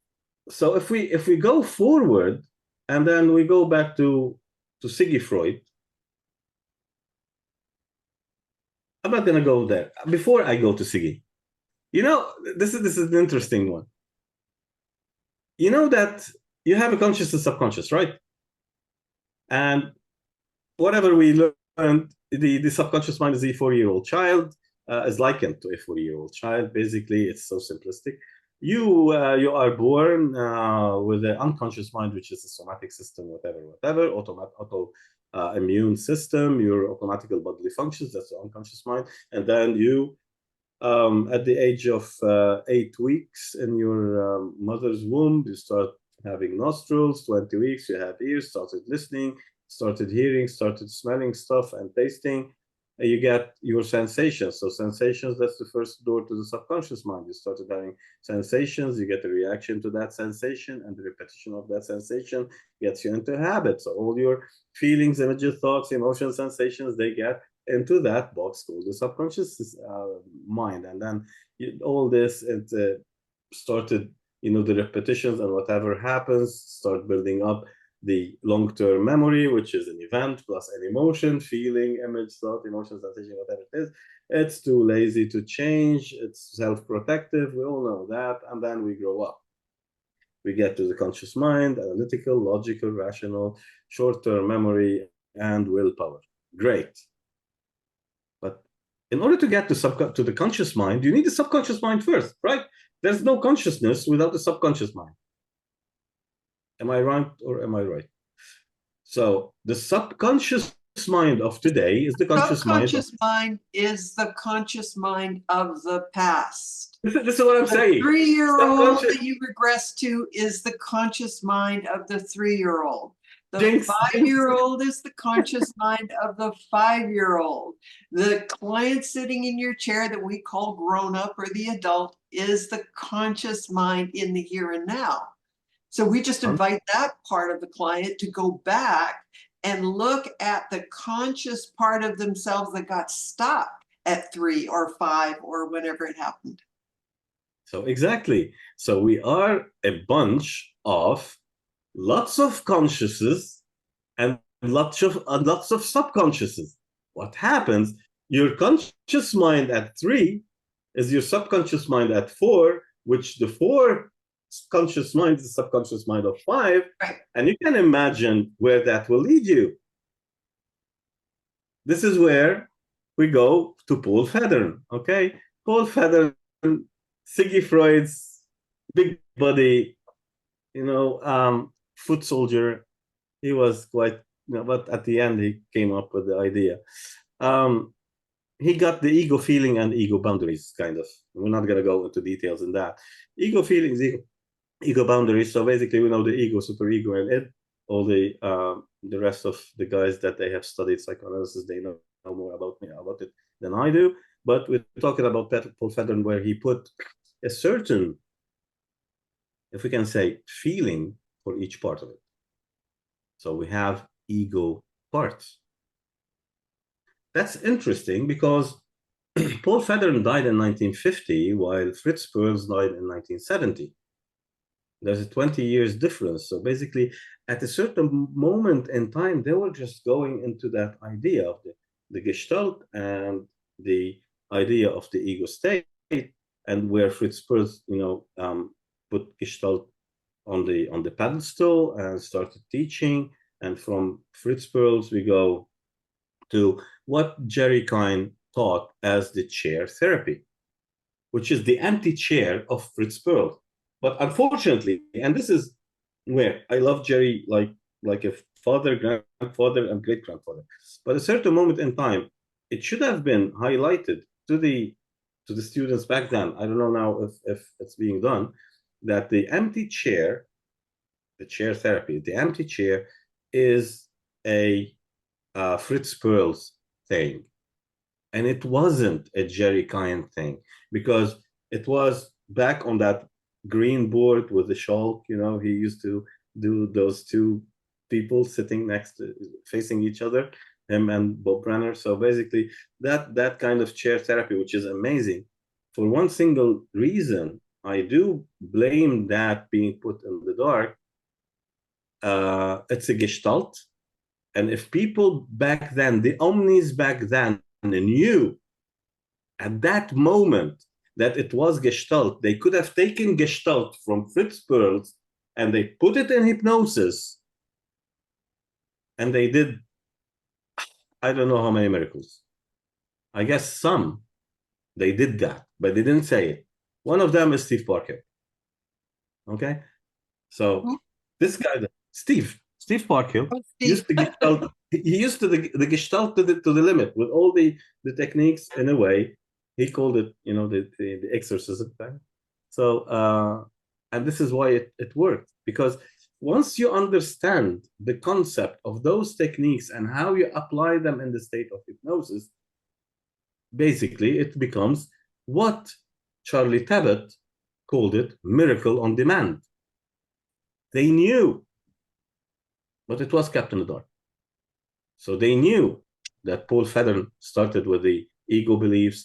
So if we go forward and then we go back to Siggy Freud, I'm not going to go there. Before I go to Siggy, you know, this is an interesting one. You know that you have a conscious and subconscious, right? And whatever we learned, the subconscious mind is a 4-year-old child, is likened to a 4-year-old child. Basically, it's so simplistic. You are born with an unconscious mind, which is a somatic system, whatever, immune system, your automatic bodily functions, that's the unconscious mind. And then you, at the age of 8 weeks in your mother's womb, you start having nostrils. 20 weeks, you have ears, started listening, started hearing, started smelling stuff and tasting. And you get your sensations. So sensations, that's the first door to the subconscious mind. You started having sensations, you get a reaction to that sensation, and the repetition of that sensation gets you into habits. So all your feelings, images, thoughts, emotions, sensations, they get into that box called the subconscious mind. And then all this, it started, the repetitions, and whatever happens, start building up the long-term memory, which is an event plus an emotion, feeling, image, thought, emotion, sensation, whatever it is. It's too lazy to change. It's self-protective. We all know that. And then we grow up. We get to the conscious mind, analytical, logical, rational, short-term memory, and willpower. Great. But in order to get to the conscious mind, you need the subconscious mind first, right? There's no consciousness without the subconscious mind. Am I right or am I right? So the subconscious mind of today is the conscious mind. Subconscious mind is the conscious mind of the past. This is what I'm saying. The 3-year-old that you regress to is the conscious mind of the 3-year-old. The 5-year-old is the conscious mind of the 5-year-old. The client sitting in your chair that we call grown up or the adult is the conscious mind in the here and now. So we just invite that part of the client to go back and look at the conscious part of themselves that got stuck at 3 or 5 or whenever it happened. So exactly. So we are a bunch of lots of consciouses and lots of subconsciouses. What happens? Your conscious mind at 3 is your subconscious mind at 4, which the 4 conscious mind is the subconscious mind of 5, right. And you can imagine where that will lead you. This is where we go to Paul Federn. Okay, Paul Federn, Siggy Freud's big body, foot soldier. He was quite, but at the end he came up with the idea. He got the ego feeling and ego boundaries, kind of. We're not going to go into details in that. Ego feelings, ego boundaries. So basically, we know the ego, superego, and id. All the rest of the guys that they have studied psychoanalysis, they know more about it than I do. But we're talking about Paul Federn, where he put a certain, if we can say, feeling for each part of it. So we have ego parts. That's interesting because Paul Federn died in 1950, while Fritz Perls died in 1970. There's a 20 years difference. So basically, at a certain moment in time, they were just going into that idea of the Gestalt and the idea of the ego state, and where Fritz Perls, put Gestalt on the pedestal and started teaching. And from Fritz Perls, we go to what Jerry Kine taught as the chair therapy, which is the empty chair of Fritz Perls. But unfortunately, and this is where I love Jerry like a father, grandfather, and great-grandfather. But at a certain moment in time, it should have been highlighted to the students back then. I don't know now if it's being done, that the empty chair, the chair therapy, the empty chair is a Fritz Perls thing. And it wasn't a Jerry Kine thing, because it was back on that green board with the Schalk, he used to do those two people sitting facing each other, him and Bob Brenner. So basically that kind of chair therapy, which is amazing, for one single reason, I do blame that being put in the dark. It's a Gestalt. And if people back then, the omnis back then, knew at that moment that it was Gestalt, they could have taken Gestalt from Fritz Perls and they put it in hypnosis, and they did, I don't know how many miracles. I guess some, they did that, but they didn't say it. One of them is Steve Parker. Okay? So this guy, Steve Steve Parkhill, Oh, used Steve. the Gestalt, he used the Gestalt to the limit with all the techniques in a way. He called it, you know, the exorcism thing. So, and this is why it worked, because once you understand the concept of those techniques and how you apply them in the state of hypnosis, basically it becomes what Charlie Tebbutt called it, miracle on demand. They knew, but it was kept in the dark. So they knew that Paul Federn started with the ego beliefs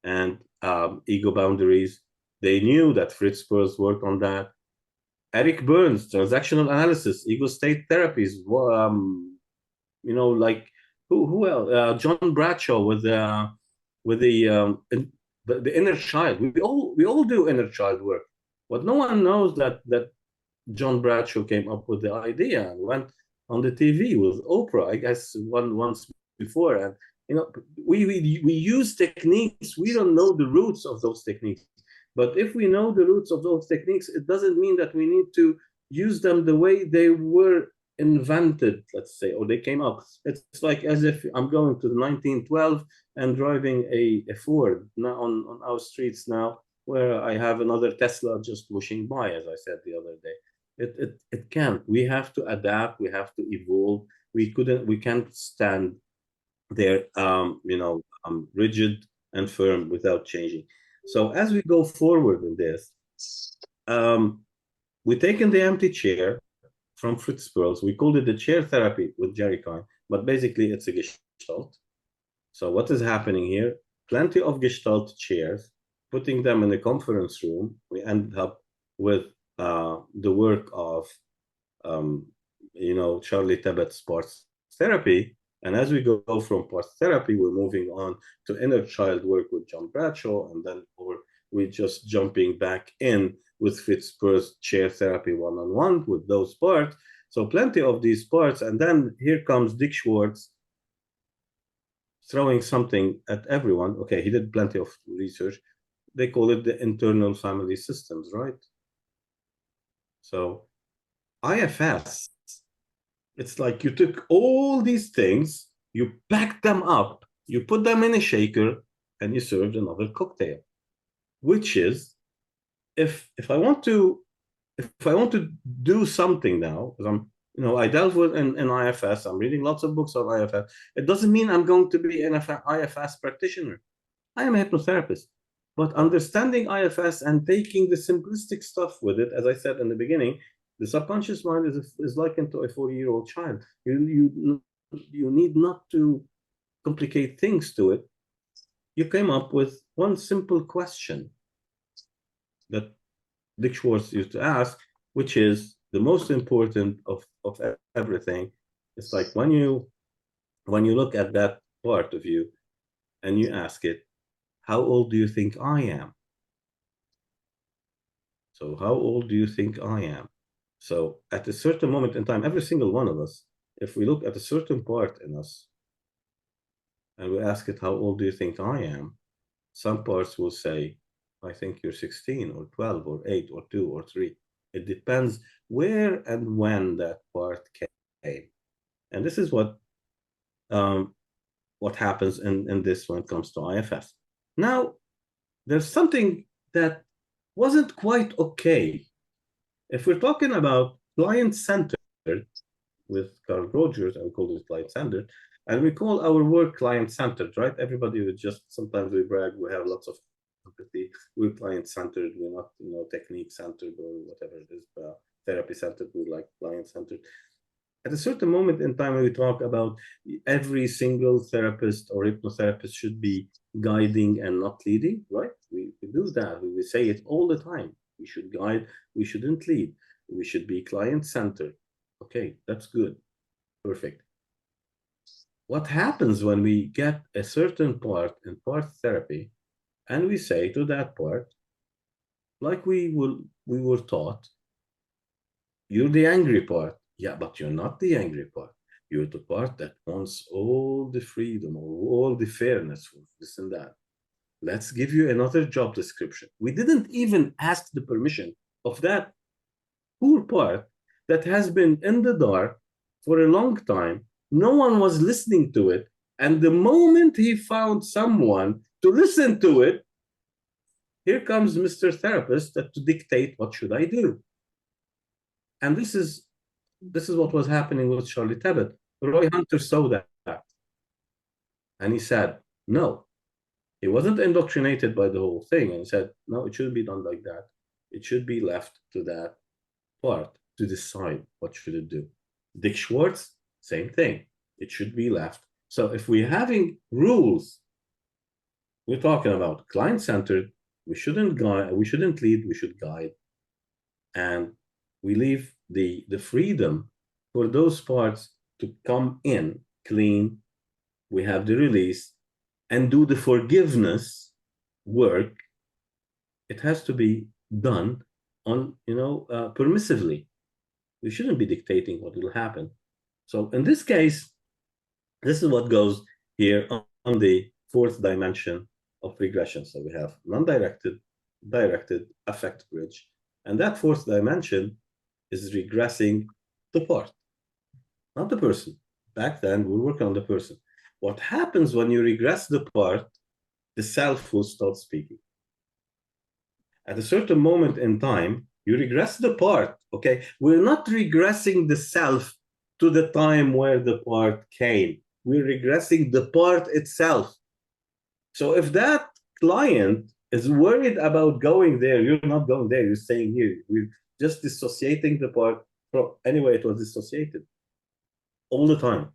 and ego boundaries. They knew that Fritz Perls worked on that. Eric Burns, transactional analysis, ego state therapies. You know, like who else? John Bradshaw with the inner child. We all do inner child work, but no one knows that John Bradshaw came up with the idea and went on the TV with Oprah, I guess, once before. And you know, we use techniques. We don't know the roots of those techniques. But if we know the roots of those techniques, it doesn't mean that we need to use them the way they were invented, let's say, or they came up. It's like as if I'm going to the 1912 and driving a Ford now on our streets now, where I have another Tesla just pushing by, as I said the other day. It can't. We have to adapt. We have to evolve. We can't stand there, rigid and firm without changing. So as we go forward in this, we taken the empty chair from Fritz Perls. We called it the chair therapy with Jerry Coyne, but basically it's a Gestalt. So what is happening here? Plenty of Gestalt chairs, putting them in a conference room. We end up with the work of, Charlie Tebbutt's parts therapy. And as we go from parts therapy, we're moving on to inner child work with John Bradshaw, and then we're just jumping back in with Fritz Perls chair therapy one-on-one with those parts. So plenty of these parts. And then here comes Dick Schwartz throwing something at everyone. Okay, he did plenty of research. They call it the internal family systems, right? So IFS, it's like you took all these things, you packed them up, you put them in a shaker, and you served another cocktail, which is if I want to do something now, because I delve with in IFS, I'm reading lots of books on IFS. It doesn't mean I'm going to be an IFS practitioner. I am a hypnotherapist. But understanding IFS and taking the simplistic stuff with it, as I said in the beginning, the subconscious mind is likened to a 4-year-old child. You need not to complicate things to it. You came up with one simple question that Dick Schwartz used to ask, which is the most important of everything. It's like when you look at that part of you and you ask it, how old do you think I am? So how old do you think I am? So at a certain moment in time, every single one of us, if we look at a certain part in us and we ask it, how old do you think I am? Some parts will say, I think you're 16 or 12 or 8 or 2 or 3. It depends where and when that part came. And this is what happens in this when it comes to IFS. Now, there's something that wasn't quite okay. If we're talking about client-centered with Carl Rogers, and we call it client-centered, and we call our work client-centered, right? Everybody would just, sometimes we brag, we have lots of empathy, we're client-centered, we're not, technique-centered or whatever it is, therapy-centered, we're like client-centered. At a certain moment in time, when we talk about every single therapist or hypnotherapist should be guiding and not leading, right? We do that. We say it all the time. We should guide. We shouldn't lead. We should be client-centered. Okay, that's good. Perfect. What happens when we get a certain part in part therapy and we say to that part, like we were taught, you're the angry part. Yeah, but you're not the angry part. You're the part that wants all the freedom or all the fairness, this and that. Let's give you another job description. We didn't even ask the permission of that poor part that has been in the dark for a long time. No one was listening to it. And the moment he found someone to listen to it, here comes Mr. Therapist to dictate what should I do. And this is what was happening with Charlie Tebbutt. Roy Hunter saw that. And he said, no. He wasn't indoctrinated by the whole thing. And he said, no, it shouldn't be done like that. It should be left to that part to decide what should it do. Dick Schwartz, same thing. It should be left. So if we're having rules, we're talking about client-centered, we shouldn't lead, we should guide. And we leave the freedom for those parts to come in clean. We have the release and do the forgiveness work. It has to be done on, permissively. We shouldn't be dictating what will happen. So in this case, this is what goes here on the fourth dimension of regression. So we have non-directed, directed, affect bridge. And that fourth dimension is regressing the part, not the person. Back then, we were working on the person. What happens when you regress the part, the self will start speaking. At a certain moment in time, you regress the part, okay? We're not regressing the self to the time where the part came. We're regressing the part itself. So if that client is worried about going there, you're not going there, you're staying here. We're just dissociating the part from, anyway, it was dissociated all the time.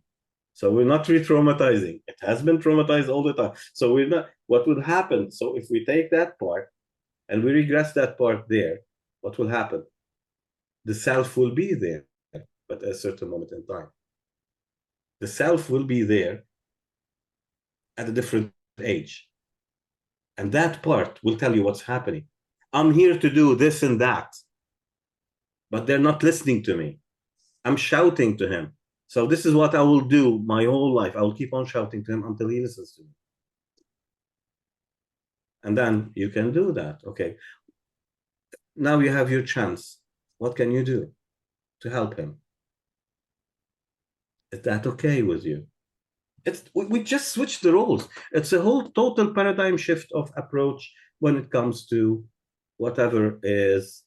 So we're not re-traumatizing. It has been traumatized all the time. So we're not, what would happen? So if we take that part and we regress that part there, what will happen? The self will be there, but at a certain moment in time. The self will be there at a different age. And that part will tell you what's happening. I'm here to do this and that, but they're not listening to me. I'm shouting to him. So this is what I will do my whole life. I will keep on shouting to him until he listens to me. And then you can do that. Okay. Now you have your chance. What can you do to help him? Is that okay with you? We just switched the roles. It's a whole total paradigm shift of approach when it comes to whatever is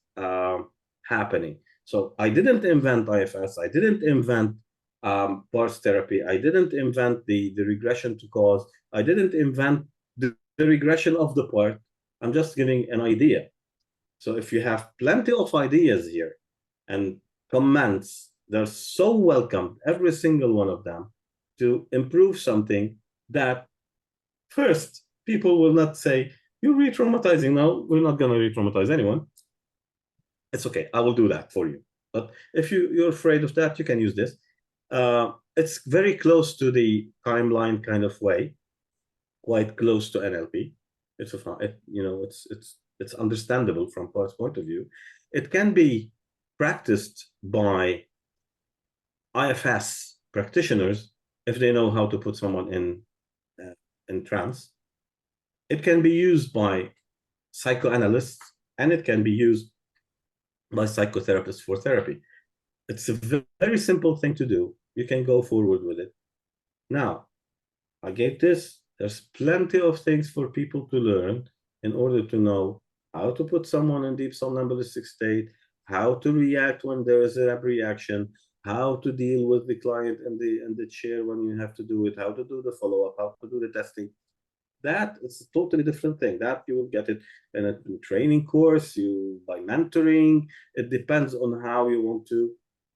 happening. So I didn't invent IFS. I didn't invent parts therapy. I didn't invent the regression to cause. I didn't invent the regression of the part. I'm just giving an idea. So if you have plenty of ideas here and comments, they're so welcome, every single one of them, to improve something that first people will not say, you're re-traumatizing. No, we're not going to re-traumatize anyone. It's okay. I will do that for you. But if you're afraid of that, you can use this. It's very close to the timeline kind of way, quite close to NLP. It's understandable from Paul's point of view. It can be practiced by IFS practitioners if they know how to put someone in trance. It can be used by psychoanalysts, and it can be used by psychotherapists for therapy. It's a very simple thing to do. You can go forward with it. Now, I gave this. There's plenty of things for people to learn in order to know how to put someone in deep somnambulistic state, how to react when there is a reaction, how to deal with the client in the chair when you have to do it, how to do the follow-up, how to do the testing. That is a totally different thing. That you will get it in a training course, by mentoring. It depends on how you want to.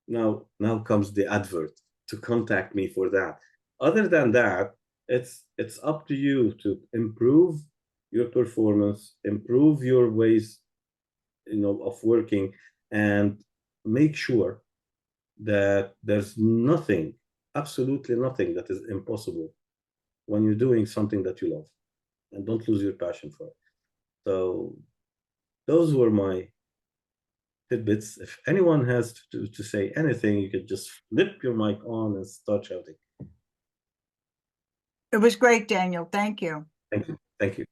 Now comes the advert to contact me for that. Other than that, it's up to you to improve your performance, improve your ways, of working, and make sure that there's nothing, absolutely nothing, that is impossible when you're doing something that you love, and don't lose your passion for it. So those were my tidbits. If anyone has to say anything, you could just flip your mic on and start shouting. It was great, Daniel. Thank you. Thank you. Thank you.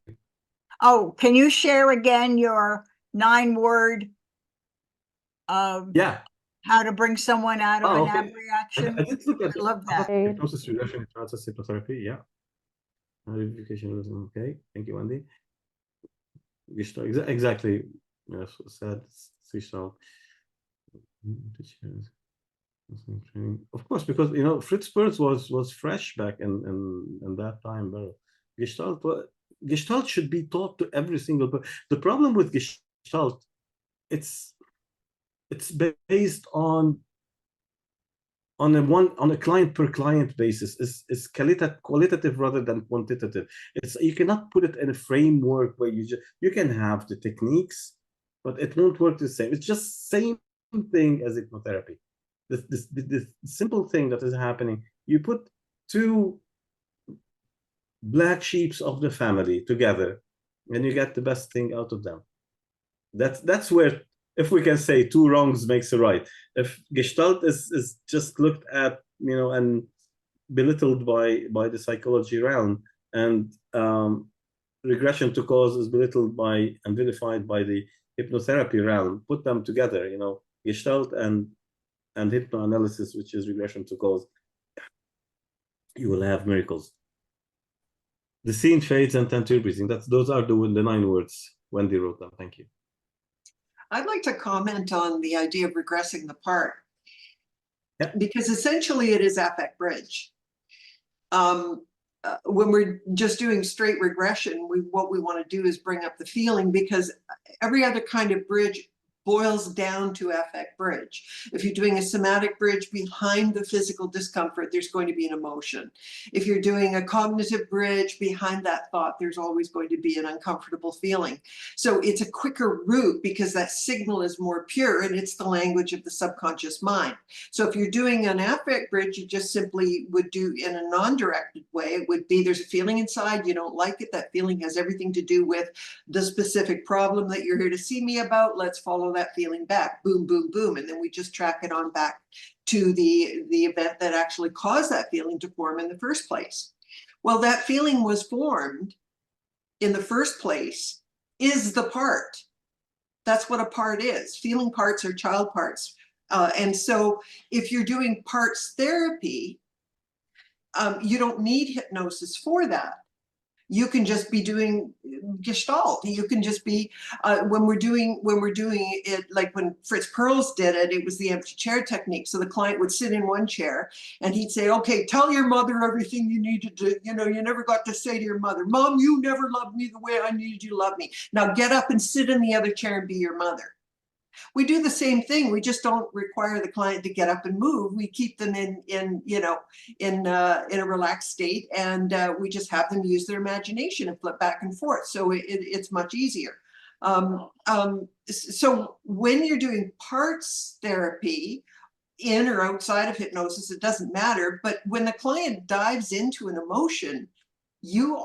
Oh, can you share again your 9-word? Yeah. how to bring someone out of Oh, an okay. abreaction. I did look at I love that. hypnosis, regression, trance, hypnotherapy. Yeah. Verification. Okay. Thank you, Wendy. Exactly. Yes, said Gestalt. Of course, because Fritz Perls was fresh back in that time. But Gestalt should be taught to every single person. The problem with Gestalt, it's based on a client per client basis. Is qualitative rather than quantitative. You cannot put it in a framework where you can have the techniques, but it won't work the same. It's just same thing as hypnotherapy. This simple thing that is happening. You put two black sheeps of the family together, and you get the best thing out of them. That's where, if we can say, two wrongs makes a right. If Gestalt is just looked at, and belittled by the psychology realm, and regression to cause is belittled by and vilified by the hypnotherapy realm, put them together, Gestalt and hypnoanalysis, which is regression to cause, you will have miracles. The scene fades and then breathing. Those are the 9 words Wendy wrote them. Thank you. I'd like to comment on the idea of regressing the part, because essentially it is affect bridge. When we're just doing straight regression, what we want to do is bring up the feeling, because every other kind of bridge boils down to affect bridge. If you're doing a somatic bridge, behind the physical discomfort, there's going to be an emotion. If you're doing a cognitive bridge, behind that thought, there's always going to be an uncomfortable feeling. So it's a quicker route because that signal is more pure and it's the language of the subconscious mind. So if you're doing an affect bridge, you just simply would do in a non-directed way. It would be, there's a feeling inside, you don't like it. That feeling has everything to do with the specific problem that you're here to see me about. Let's follow that feeling back, boom, boom, boom. And then we just track it on back to the event that actually caused that feeling to form in the first place. Well, that feeling was formed in the first place is the part. That's what a part is. Feeling parts are child parts. And so if you're doing parts therapy, you don't need hypnosis for that. You can just be doing Gestalt. You can just be when we're doing it, like when Fritz Perls did it, it was the empty chair technique. So the client would sit in one chair and he'd say, okay, tell your mother everything you needed to, you never got to say to your mother, Mom, you never loved me the way I needed you to love me. Now get up and sit in the other chair and be your mother. We do the same thing. We just don't require the client to get up and move. We keep them in a relaxed state, and we just have them use their imagination and flip back and forth. So it's much easier. So when you're doing parts therapy, in or outside of hypnosis, it doesn't matter. But when the client dives into an emotion, you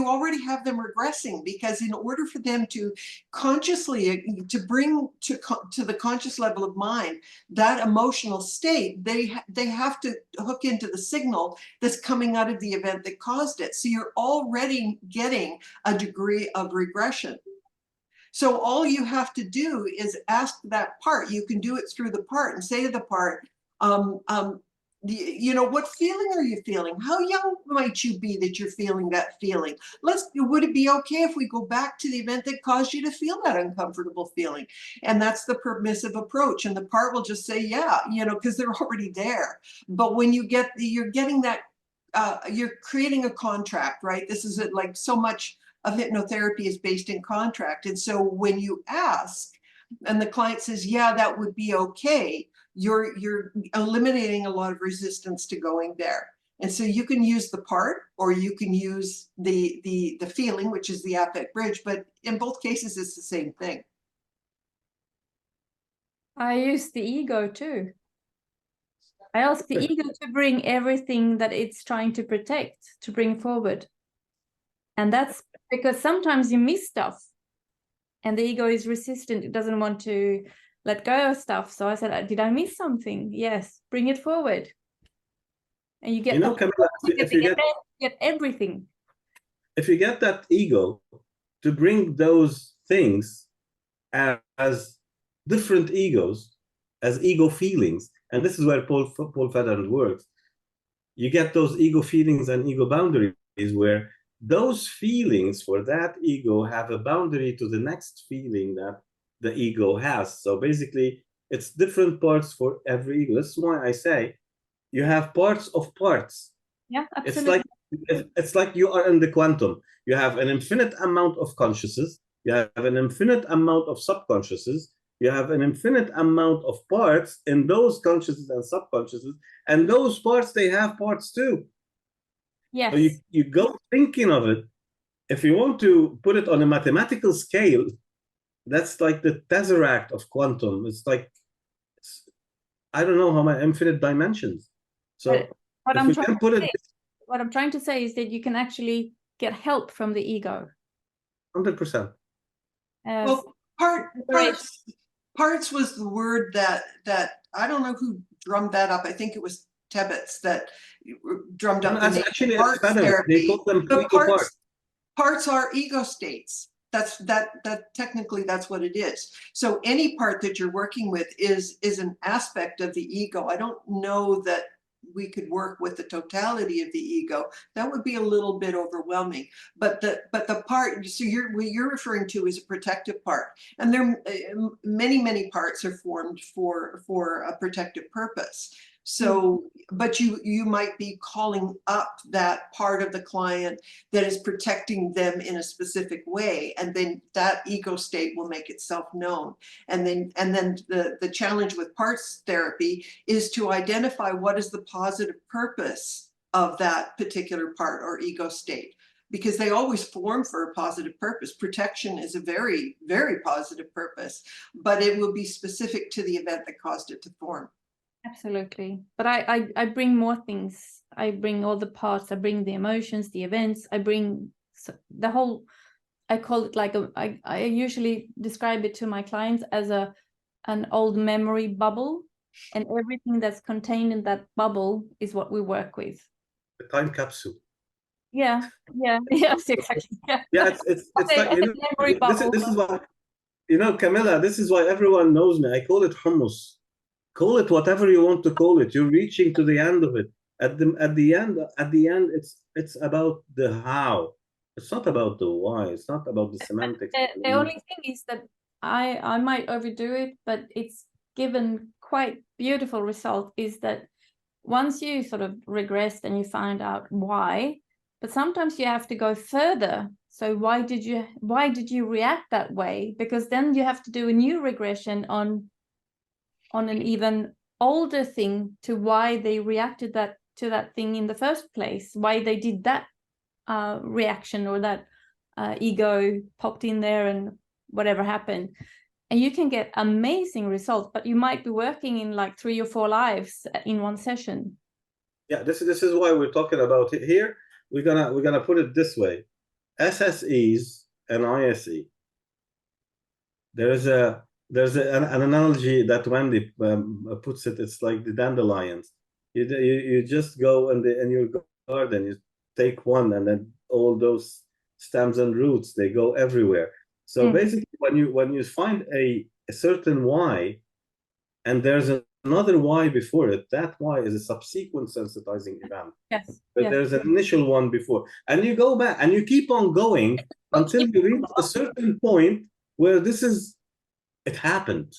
already have them regressing, because in order for them to consciously to bring to the conscious level of mind that emotional state, they have to hook into the signal that's coming out of the event that caused it. So you're already getting a degree of regression. So all you have to do is ask that part. You can do it through the part and say to the part, what feeling are you feeling? How young might you be that you're feeling that feeling? Would it be okay if we go back to the event that caused you to feel that uncomfortable feeling? And that's the permissive approach. And the part will just say, yeah, because they're already there. But when you're getting that, you're creating a contract, right? This is like so much of hypnotherapy is based in contract. And so when you ask and the client says, yeah, that would be okay, you're eliminating a lot of resistance to going there. And so you can use the part, or you can use the feeling, which is the affect bridge, but in both cases it's the same thing. I use the ego too. I ask the ego to bring everything that it's trying to protect, to bring forward. And that's because sometimes you miss stuff and the ego is resistant. It doesn't want to let go of stuff. So I said, did I miss something? Yes, bring it forward. And you get, get everything. If you get that ego to bring those things as different egos, as ego feelings. And this is where Paul Federer works. You get those ego feelings and ego boundaries where those feelings for that ego have a boundary to the next feeling that the ego has. So basically, it's different parts for every ego. That's why I say you have parts of parts. Yeah, absolutely. It's like you are in the quantum. You have an infinite amount of consciousness. You have an infinite amount of subconsciouses. You have an infinite amount of parts in those consciousnesses and subconsciouses. And those parts, they have parts too. Yes. So you go thinking of it. If you want to put it on a mathematical scale, that's like the tesseract of quantum. It's like, I don't know how many infinite dimensions. So what I'm trying to say is that you can actually get help from the ego. 100%. Well, parts was the word that I don't know who drummed that up. I think it was Tebbets that drummed up the name parts therapy. They call them but parts are ego states. That technically that's what it is. So any part that you're working with is an aspect of the ego. I don't know that we could work with the totality of the ego. That would be a little bit overwhelming. But the part, so what you're referring to is a protective part, and there many parts are formed for a protective purpose. So, but you might be calling up that part of the client that is protecting them in a specific way, and then that ego state will make itself known. And then the challenge with parts therapy is to identify what is the positive purpose of that particular part or ego state, because they always form for a positive purpose. Protection is a very, very positive purpose, but it will be specific to the event that caused it to form. Absolutely. But I bring more things. I bring all the parts. I bring the emotions, the events. I bring the whole, I call it like I usually describe it to my clients as an old memory bubble, and everything that's contained in that bubble is what we work with. The time capsule. Yeah. Yes, exactly. Yeah, it's Okay, like, you know, memory bubble. this is why, you know, Camilla, this is why everyone knows me. I call it hummus. Call it whatever you want to call it. You're reaching to the end of it. At the end, it's about the how. It's not about the why. It's not about the semantics. The only thing is that I might overdo it, but it's given quite beautiful result, is that once you sort of regressed and you find out why, but sometimes you have to go further. So why did you react that way? Because then you have to do a new regression on an even older thing to why they reacted to that thing in the first place, why they did that reaction, or that ego popped in there and whatever happened. And you can get amazing results, but you might be working in like 3 or 4 lives in one session. Yeah, this is why we're talking about it here. We're gonna put it this way: SSEs and ISE. There's an analogy that Wendy puts it. It's like the dandelions. You just go in your garden, you take one, and then all those stems and roots, they go everywhere. So basically, when you find a certain why, and there's another why before it, that why is a subsequent sensitizing event. Yes. But there's an initial one before, and you go back and you keep on going until you reach a certain point where it happened.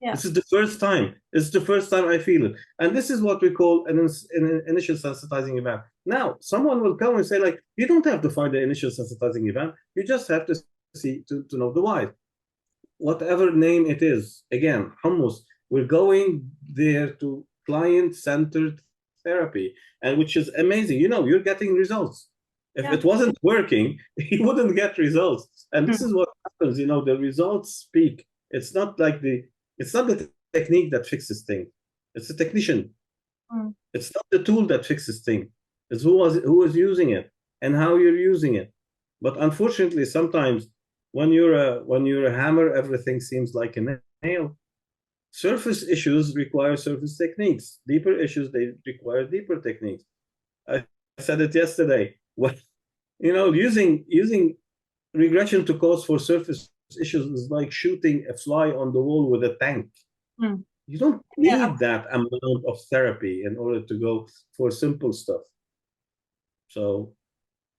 Yeah. This is the first time. It's the first time I feel it. And this is what we call an initial sensitizing event. Now, someone will come and say, like, you don't have to find the initial sensitizing event. You just have to see to know the why. Whatever name it is, again, hummus, we're going there to client-centered therapy, and which is amazing. You know, you're getting results. If it wasn't working, you wouldn't get results. And this is what happens, you know, the results speak. It's not the technique that fixes things. It's the technician. It's not the tool that fixes things. It's who is using it and how you're using it. But unfortunately, sometimes when you're a hammer, everything seems like a nail. Surface issues require surface techniques. Deeper issues, they require deeper techniques. I said it yesterday. What, you know, using regression to cause for surface issues is like shooting a fly on the wall with a tank. You don't Yeah. need that amount of therapy in order to go for simple stuff. So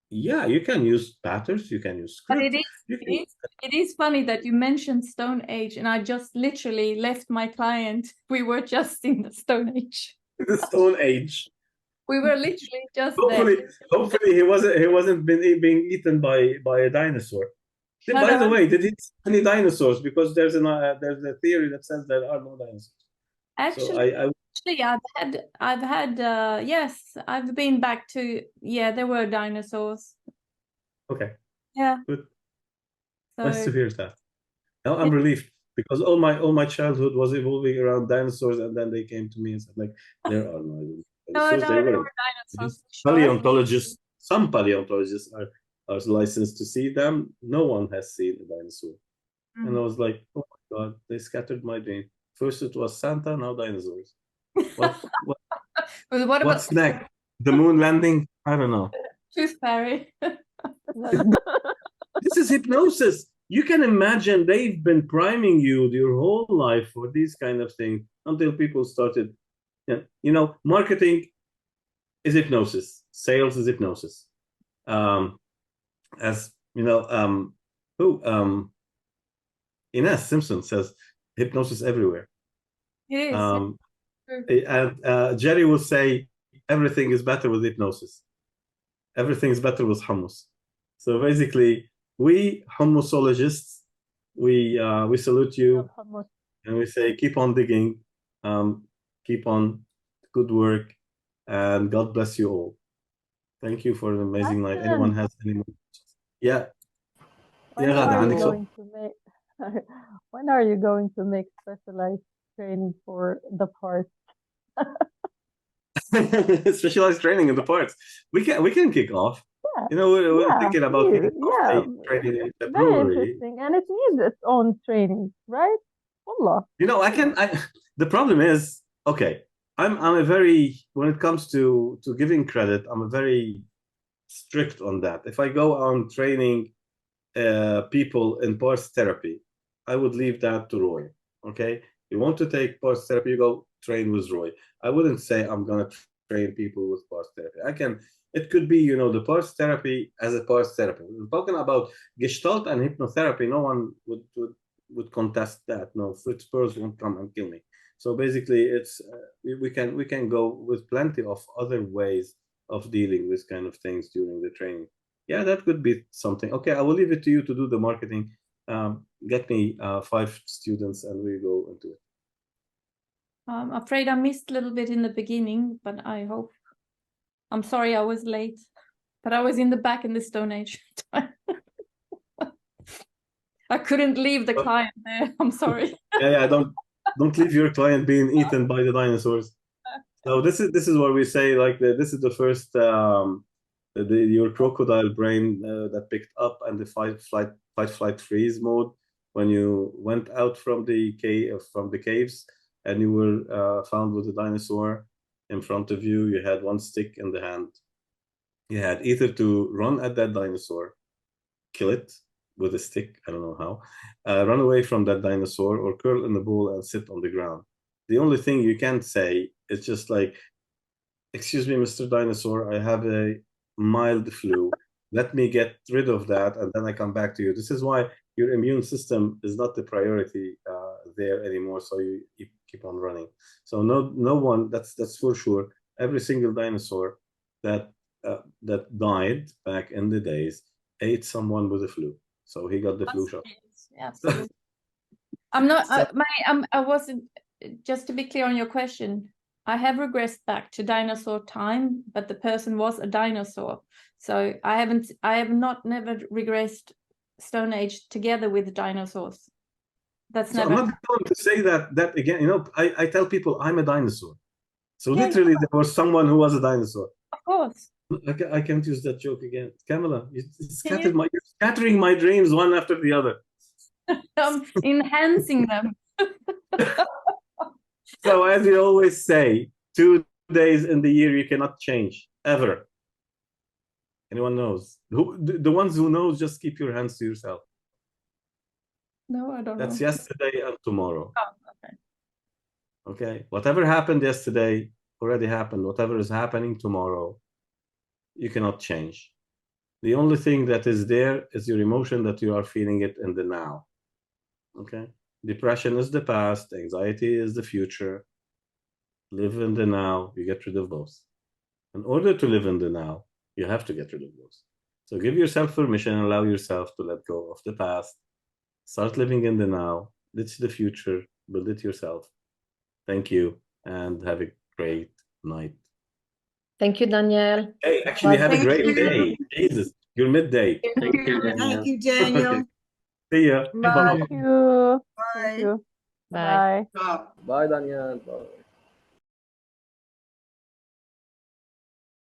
yeah, you can use patterns, you can use But scripts. it is funny that you mentioned Stone Age, and I just literally left my client. We were just in the Stone Age. The Stone Age. We were literally just Hopefully he wasn't being eaten by a dinosaur. No, By no. the way, did he see any dinosaurs? Because there's a theory that says there are no dinosaurs. Actually, So I've had yes, I've been back to, yeah, there were dinosaurs. okay, Yeah. good. So Nice to hear that. Now I'm relieved because all my childhood was evolving around dinosaurs, and then they came to me and said, like, there are no dinosaurs. no, They there were were dinosaurs. for sure. paleontologists. Some paleontologists are licensed to see them. No one has seen a dinosaur. And I was like, oh my God, they scattered my dream. First it was Santa, now dinosaurs. What But what what's about next? The moon landing? I don't know. Tooth Fairy? This is hypnosis. You can imagine they've been priming you your whole life for these kind of things until people started. Marketing is hypnosis. Sales is hypnosis. As you know, Ines Simpson says, hypnosis everywhere. It is. And Jerry will say, everything is better with hypnosis. Everything is better with hummus. So basically, we hummusologists, we salute you, and we say, keep on digging, keep on good work, and God bless you all. Thank you for an amazing night. Anyone has any more questions? Yeah. When are you going to make specialized training for the parts? Specialized training in the parts. We can kick off. Yeah. We're thinking about training in very February. interesting, and it needs its own training, right? Wallah. The problem is, okay, I'm a very, when it comes to giving credit, I'm a very strict on that. If I go on training people in parts therapy, I would leave that to Roy. Okay, you want to take parts therapy, you go train with Roy. I wouldn't say I'm gonna train people with parts therapy. It could be, the parts therapy as a parts therapy. We're talking about Gestalt and hypnotherapy. No one would contest that. No, Fritz Perls won't come and kill me. So basically, it's we can go with plenty of other ways of dealing with kind of things during the training. Yeah, that could be something. Okay, I will leave it to you to do the marketing. Get me 5 students and we go into it. I'm afraid I missed a little bit in the beginning, but I hope. I'm sorry I was late, but I was in the back in the Stone Age time. I couldn't leave the client there. I'm sorry. Yeah, don't leave your client being eaten by the dinosaurs. So this is what we say, like this is the first your crocodile brain that picked up, and the fight flight freeze mode when you went out from the caves and you were found with a dinosaur in front of you. You had one stick in the hand. You had either to run at that dinosaur, kill it with a stick, I don't know how, run away from that dinosaur, or curl in the ball and sit on the ground. The only thing you can't say is just like, excuse me, Mr. Dinosaur, I have a mild flu. Let me get rid of that, and then I come back to you. This is why your immune system is not the priority there anymore, so you keep on running. So no one, that's for sure. Every single dinosaur that died back in the days ate someone with the flu. So he got the flu shot. Yeah, absolutely. I'm not, I wasn't, just to be clear on your question, I have regressed back to dinosaur time, but the person was a dinosaur. So I have never regressed Stone Age together with dinosaurs. That's so never. I'm not going to say that again. I tell people I'm a dinosaur. So literally there was someone who was a dinosaur. Of course. I can't use that joke again. Kamala, you're scattering my dreams one after the other. Enhancing them. So as we always say, 2 days in the year you cannot change, ever. Anyone knows? The ones who knows, just keep your hands to yourself. No, I don't know. That's yesterday and tomorrow. Oh, okay. Okay, whatever happened yesterday already happened. Whatever is happening tomorrow, you cannot change. The only thing that is there is your emotion that you are feeling it in the now. Okay, depression is the past, anxiety is the future. Live in the now, you get rid of both. In order to live in the now, you have to get rid of both. So give yourself permission, allow yourself to let go of the past, start living in the now, ditch the future, build it yourself. Thank you, and have a great night. Thank you, Daniel. Hey, actually, have a Thank great you. day. Jesus, you're midday. Thank you, Daniel. Thank you, Daniel. See ya. Bye. Thank you. Bye. Thank you. Bye. Bye. Oh. Bye, Daniel. Bye.